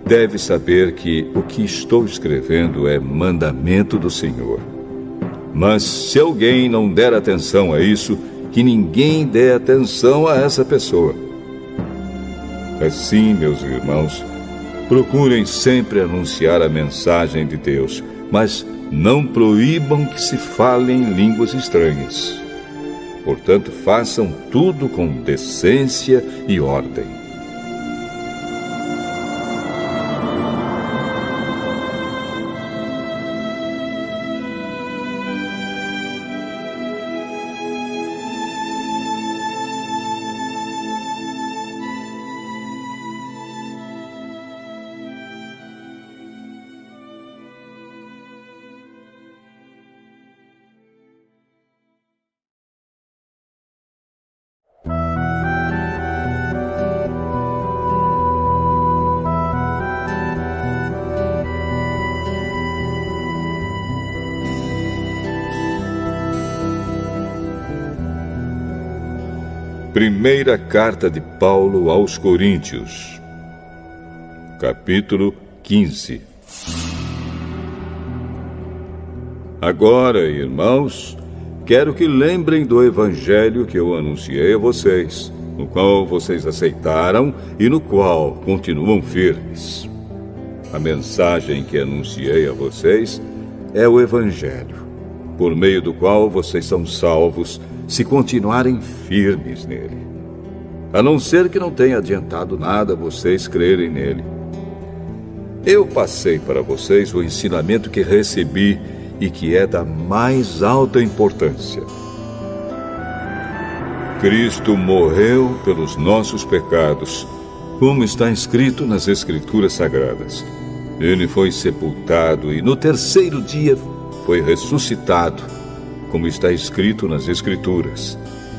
deve saber que o que estou escrevendo é mandamento do Senhor. Mas se alguém não der atenção a isso, que ninguém dê atenção a essa pessoa. Assim, meus irmãos, procurem sempre anunciar a mensagem de Deus, mas não proíbam que se falem línguas estranhas. Portanto, façam tudo com decência e ordem. Primeira carta de Paulo aos Coríntios, capítulo 15. Agora, irmãos, quero que lembrem do evangelho que eu anunciei a vocês, no qual vocês aceitaram e no qual continuam firmes. A mensagem que anunciei a vocês é o evangelho, por meio do qual vocês são salvos, se continuarem firmes nele. A não ser que não tenha adiantado nada vocês crerem nele. Eu passei para vocês o ensinamento que recebi e que é da mais alta importância. Cristo morreu pelos nossos pecados, como está escrito nas Escrituras Sagradas. Ele foi sepultado e no terceiro dia foi ressuscitado, como está escrito nas Escrituras,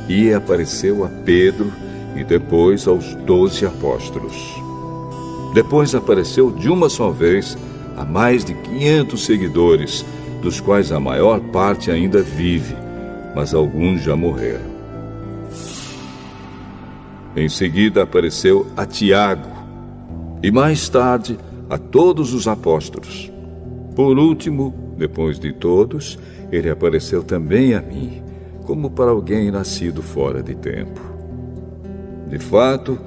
e apareceu a Pedro e depois aos 12 apóstolos. Depois apareceu de uma só vez a mais de 500 seguidores, dos quais a maior parte ainda vive, mas alguns já morreram. Em seguida apareceu a Tiago, e mais tarde a todos os apóstolos. Por último, depois de todos, ele apareceu também a mim, como para alguém nascido fora de tempo. De fato,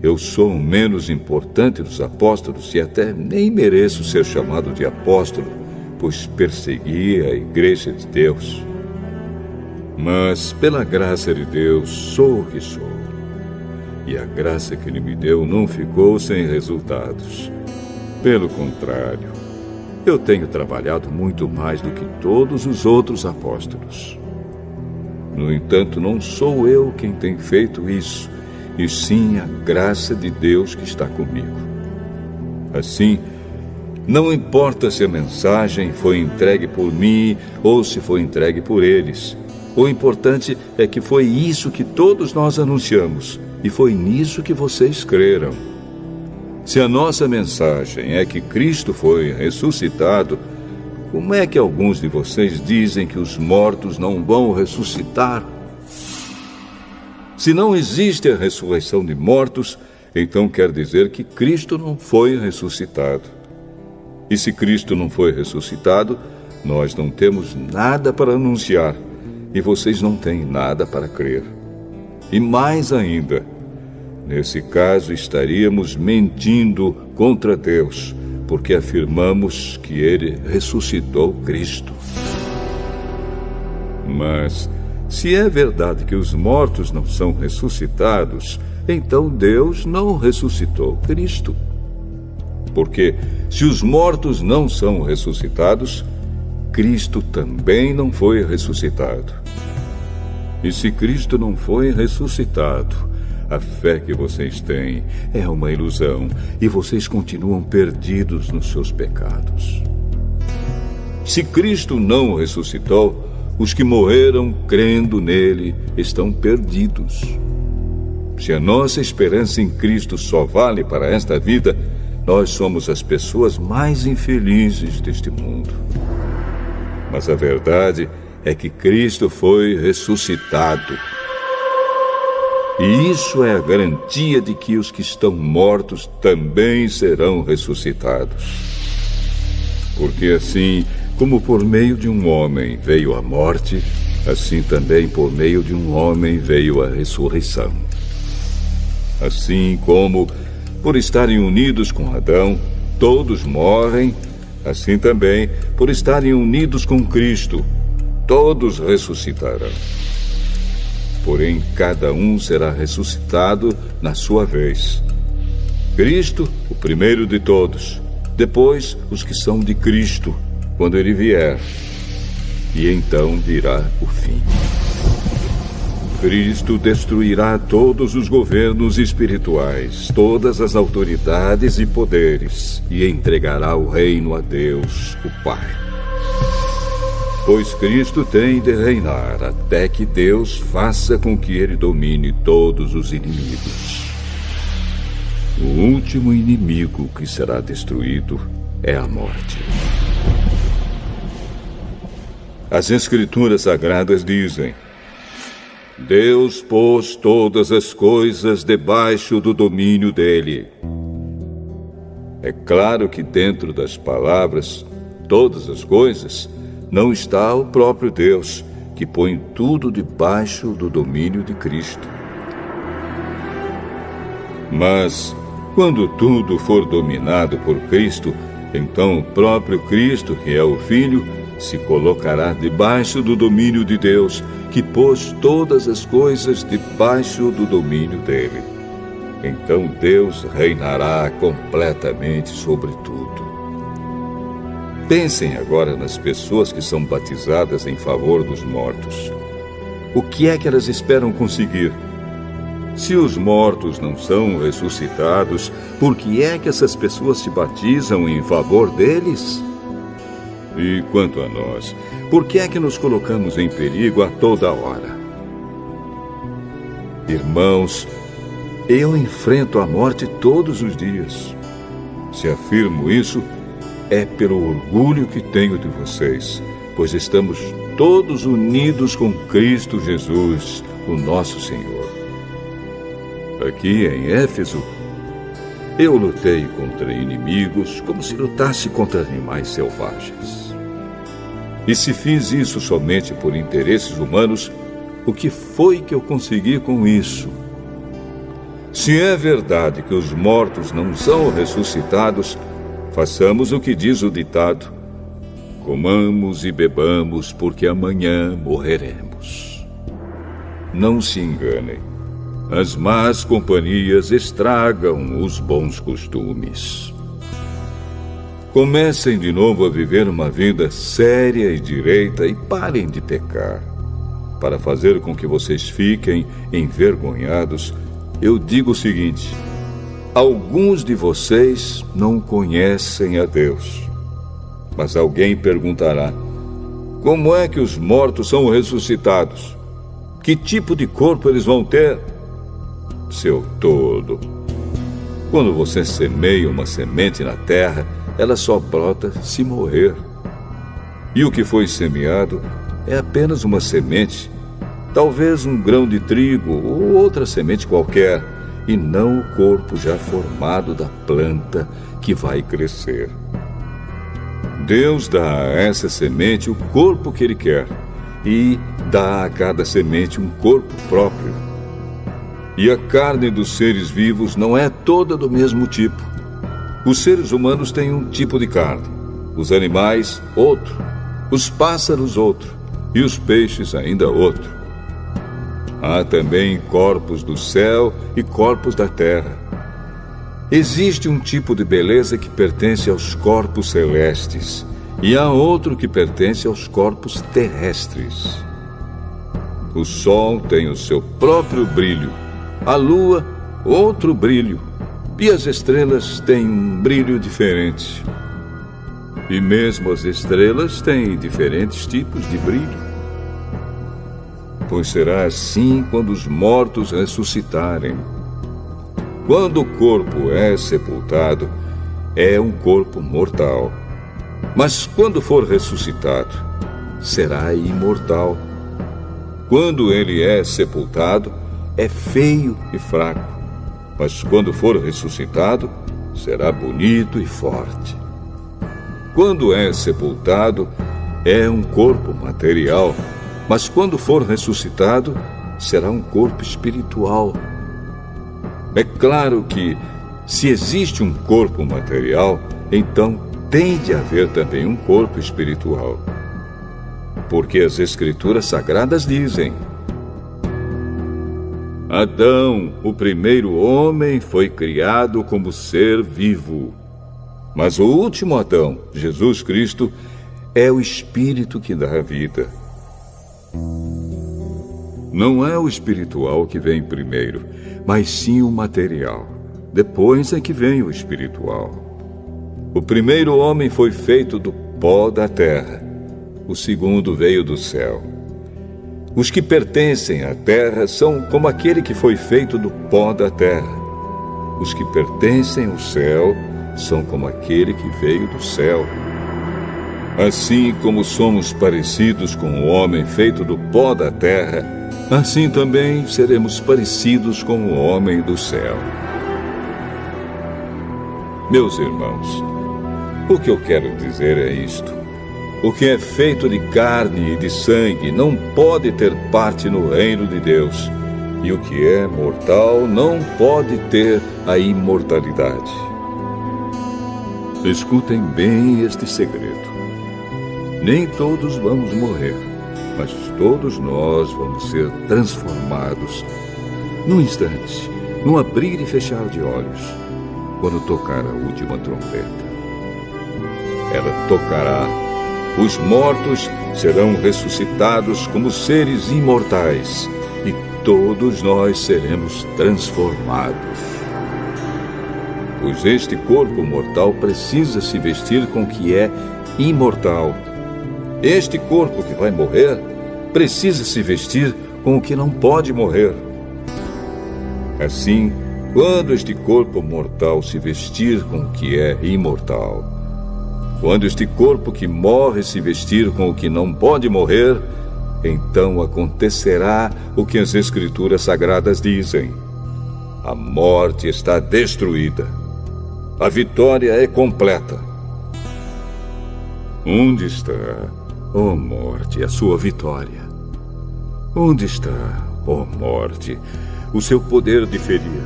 eu sou o menos importante dos apóstolos e até nem mereço ser chamado de apóstolo, pois persegui a igreja de Deus. Mas, pela graça de Deus, sou o que sou. E a graça que Ele me deu não ficou sem resultados. Pelo contrário, eu tenho trabalhado muito mais do que todos os outros apóstolos. No entanto, não sou eu quem tem feito isso, e sim a graça de Deus que está comigo. Assim, não importa se a mensagem foi entregue por mim ou se foi entregue por eles. O importante é que foi isso que todos nós anunciamos, e foi nisso que vocês creram. Se a nossa mensagem é que Cristo foi ressuscitado, como é que alguns de vocês dizem que os mortos não vão ressuscitar? Se não existe a ressurreição de mortos, então quer dizer que Cristo não foi ressuscitado. E se Cristo não foi ressuscitado, nós não temos nada para anunciar, e vocês não têm nada para crer. E mais ainda, nesse caso estaríamos mentindo contra Deus, porque afirmamos que Ele ressuscitou Cristo. Mas, se é verdade que os mortos não são ressuscitados, então Deus não ressuscitou Cristo. Porque, se os mortos não são ressuscitados, Cristo também não foi ressuscitado. E se Cristo não foi ressuscitado, a fé que vocês têm é uma ilusão e vocês continuam perdidos nos seus pecados. Se Cristo não ressuscitou, os que morreram crendo nele estão perdidos. Se a nossa esperança em Cristo só vale para esta vida, nós somos as pessoas mais infelizes deste mundo. Mas a verdade é que Cristo foi ressuscitado. E isso é a garantia de que os que estão mortos também serão ressuscitados. Porque assim como por meio de um homem veio a morte, assim também por meio de um homem veio a ressurreição. Assim como, por estarem unidos com Adão, todos morrem, assim também, por estarem unidos com Cristo, todos ressuscitarão. Porém, cada um será ressuscitado na sua vez. Cristo, o primeiro de todos, depois os que são de Cristo, quando ele vier, e então virá o fim. Cristo destruirá todos os governos espirituais, todas as autoridades e poderes, e entregará o reino a Deus, o Pai. Pois Cristo tem de reinar até que Deus faça com que ele domine todos os inimigos. O último inimigo que será destruído é a morte. As Escrituras Sagradas dizem: Deus pôs todas as coisas debaixo do domínio dele. É claro que dentro das palavras, todas as coisas, não está o próprio Deus, que põe tudo debaixo do domínio de Cristo. Mas, quando tudo for dominado por Cristo, então o próprio Cristo, que é o Filho, se colocará debaixo do domínio de Deus, que pôs todas as coisas debaixo do domínio dele. Então Deus reinará completamente sobre tudo. Pensem agora nas pessoas que são batizadas em favor dos mortos. O que é que elas esperam conseguir? Se os mortos não são ressuscitados, por que é que essas pessoas se batizam em favor deles? E quanto a nós, por que é que nos colocamos em perigo a toda hora? Irmãos, eu enfrento a morte todos os dias. Se afirmo isso, é pelo orgulho que tenho de vocês, pois estamos todos unidos com Cristo Jesus, o nosso Senhor. Aqui em Éfeso, eu lutei contra inimigos como se lutasse contra animais selvagens. E se fiz isso somente por interesses humanos, o que foi que eu consegui com isso? Se é verdade que os mortos não são ressuscitados, façamos o que diz o ditado: comamos e bebamos, porque amanhã morreremos. Não se enganem. As más companhias estragam os bons costumes. Comecem de novo a viver uma vida séria e direita e parem de pecar. Para fazer com que vocês fiquem envergonhados, eu digo o seguinte: alguns de vocês não conhecem a Deus. Mas alguém perguntará: como é que os mortos são ressuscitados? Que tipo de corpo eles vão ter? Seu tolo! Quando você semeia uma semente na terra, ela só brota se morrer. E o que foi semeado é apenas uma semente, talvez um grão de trigo ou outra semente qualquer, e não o corpo já formado da planta que vai crescer. Deus dá a essa semente o corpo que Ele quer e dá a cada semente um corpo próprio. E a carne dos seres vivos não é toda do mesmo tipo. Os seres humanos têm um tipo de carne, os animais outro, os pássaros outro e os peixes ainda outro. Há também corpos do céu e corpos da terra. Existe um tipo de beleza que pertence aos corpos celestes e há outro que pertence aos corpos terrestres. O sol tem o seu próprio brilho, a lua outro brilho, e as estrelas têm um brilho diferente. E mesmo as estrelas têm diferentes tipos de brilho. pois será assim quando os mortos ressuscitarem. Quando o corpo é sepultado, é um corpo mortal. Mas quando for ressuscitado, será imortal. Quando ele é sepultado, é feio e fraco. Mas quando for ressuscitado, será bonito e forte. Quando é sepultado, é um corpo material. Mas quando for ressuscitado, será um corpo espiritual. É claro que, se existe um corpo material, então tem de haver também um corpo espiritual. Porque as Escrituras Sagradas dizem: Adão, o primeiro homem, foi criado como ser vivo. Mas o último Adão, Jesus Cristo, é o Espírito que dá a vida. Não é o espiritual que vem primeiro, mas sim o material. Depois é que vem o espiritual. O primeiro homem foi feito do pó da terra. O segundo veio do céu. Os que pertencem à terra são como aquele que foi feito do pó da terra. Os que pertencem ao céu são como aquele que veio do céu. Assim como somos parecidos com o homem feito do pó da terra, assim também seremos parecidos com o homem do céu. Meus irmãos, o que eu quero dizer é isto: o que é feito de carne e de sangue não pode ter parte no reino de Deus, e o que é mortal não pode ter a imortalidade. Escutem bem este segredo. Nem todos vamos morrer, mas todos nós vamos ser transformados num instante, num abrir e fechar de olhos, quando tocar a última trombeta. Ela tocará. Os mortos serão ressuscitados como seres imortais, e todos nós seremos transformados. Pois este corpo mortal precisa se vestir com o que é imortal. Este corpo que vai morrer precisa se vestir com o que não pode morrer. Assim, quando este corpo mortal se vestir com o que é imortal, quando este corpo que morre se vestir com o que não pode morrer, então acontecerá o que as Escrituras Sagradas dizem: a morte está destruída. A vitória é completa. Onde está, ó morte, a sua vitória? Onde está, ó morte, o seu poder de ferir?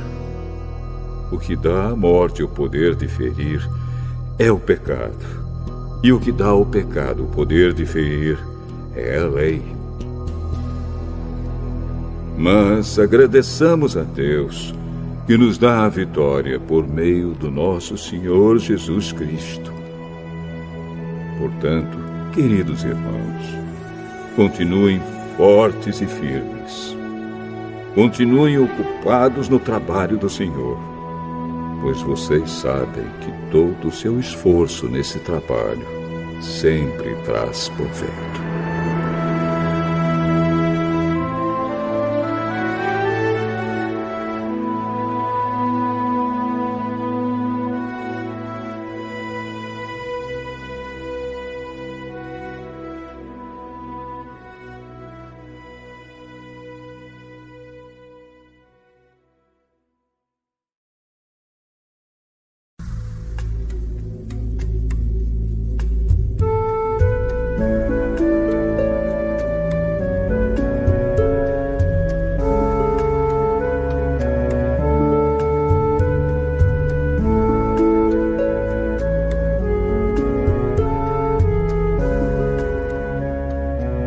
O que dá à morte o poder de ferir é o pecado. E o que dá ao pecado o poder de ferir é a lei. Mas agradeçamos a Deus, que nos dá a vitória por meio do nosso Senhor Jesus Cristo. Portanto, queridos irmãos, continuem fortes e firmes. Continuem ocupados no trabalho do Senhor, pois vocês sabem que todo o seu esforço nesse trabalho sempre traz proveito.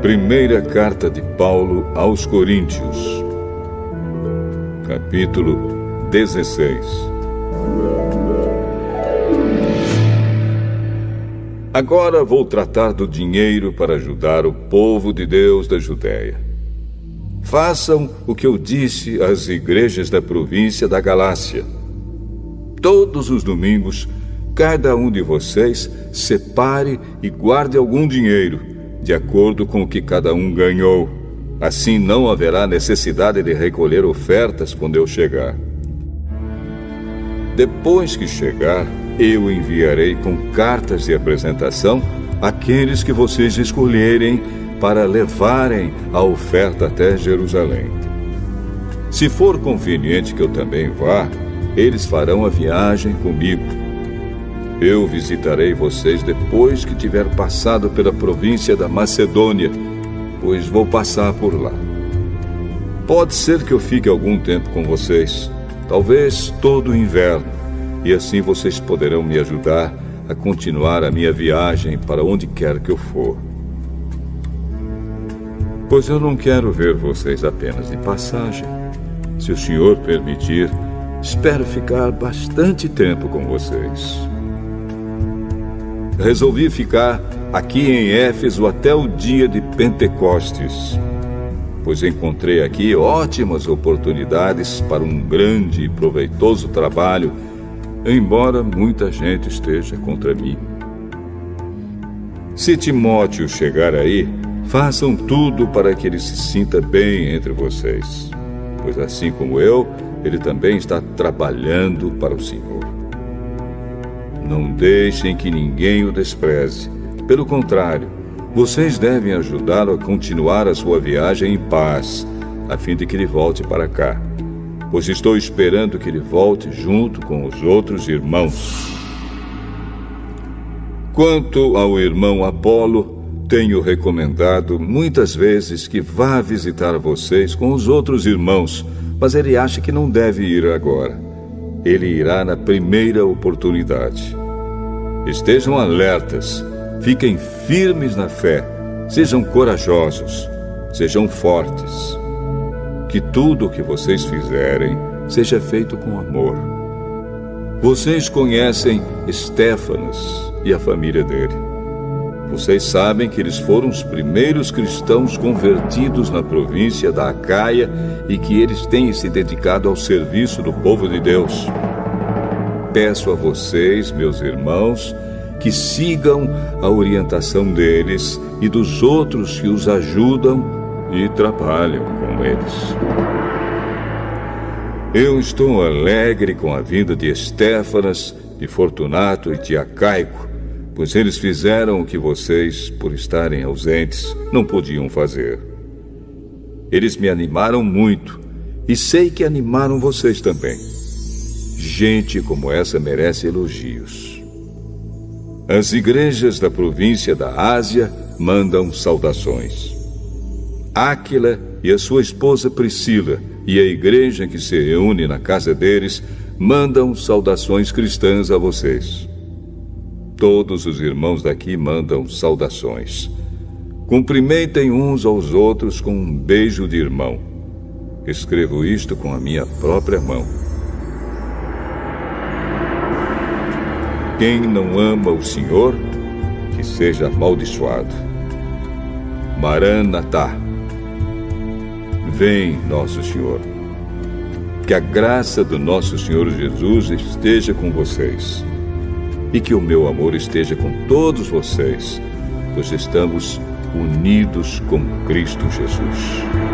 Primeira carta de Paulo aos Coríntios, capítulo 16. Agora vou tratar do dinheiro para ajudar o povo de Deus da Judéia. Façam o que eu disse às igrejas da província da Galácia. Todos os domingos, cada um de vocês separe e guarde algum dinheiro, de acordo com o que cada um ganhou. Assim não haverá necessidade de recolher ofertas quando eu chegar. Depois que chegar, eu enviarei com cartas de apresentação aqueles que vocês escolherem para levarem a oferta até Jerusalém. Se for conveniente que eu também vá, eles farão a viagem comigo. Eu visitarei vocês depois que tiver passado pela província da Macedônia, pois vou passar por lá. Pode ser que eu fique algum tempo com vocês, talvez todo o inverno, e assim vocês poderão me ajudar a continuar a minha viagem para onde quer que eu for. Pois eu não quero ver vocês apenas de passagem. Se o Senhor permitir, espero ficar bastante tempo com vocês. Resolvi ficar aqui em Éfeso até o dia de Pentecostes, pois encontrei aqui ótimas oportunidades para um grande e proveitoso trabalho, embora muita gente esteja contra mim. Se Timóteo chegar aí, façam tudo para que ele se sinta bem entre vocês, pois assim como eu, ele também está trabalhando para o Senhor. Não deixem que ninguém o despreze. Pelo contrário, vocês devem ajudá-lo a continuar a sua viagem em paz, a fim de que ele volte para cá, pois estou esperando que ele volte junto com os outros irmãos. Quanto ao irmão Apolo, tenho recomendado muitas vezes que vá visitar vocês com os outros irmãos, mas ele acha que não deve ir agora. Ele irá na primeira oportunidade. Estejam alertas, fiquem firmes na fé, sejam corajosos, sejam fortes. Que tudo o que vocês fizerem seja feito com amor. Vocês conhecem Estéfanas e a família dele. Vocês sabem que eles foram os primeiros cristãos convertidos na província da Acaia e que eles têm se dedicado ao serviço do povo de Deus. Peço a vocês, meus irmãos, que sigam a orientação deles e dos outros que os ajudam e trabalham com eles. Eu estou alegre com a vinda de Estéfanas, de Fortunato e de Acaico, pois eles fizeram o que vocês, por estarem ausentes, não podiam fazer. Eles me animaram muito e sei que animaram vocês também. Gente como essa merece elogios. As igrejas da província da Ásia mandam saudações. Áquila e a sua esposa Priscila e a igreja que se reúne na casa deles mandam saudações cristãs a vocês. Todos os irmãos daqui mandam saudações. Cumprimentem uns aos outros com um beijo de irmão. Escrevo isto com a minha própria mão. Quem não ama o Senhor, que seja amaldiçoado. Maranatá. Vem, nosso Senhor. Que a graça do nosso Senhor Jesus esteja com vocês. E que o meu amor esteja com todos vocês, pois estamos unidos com Cristo Jesus.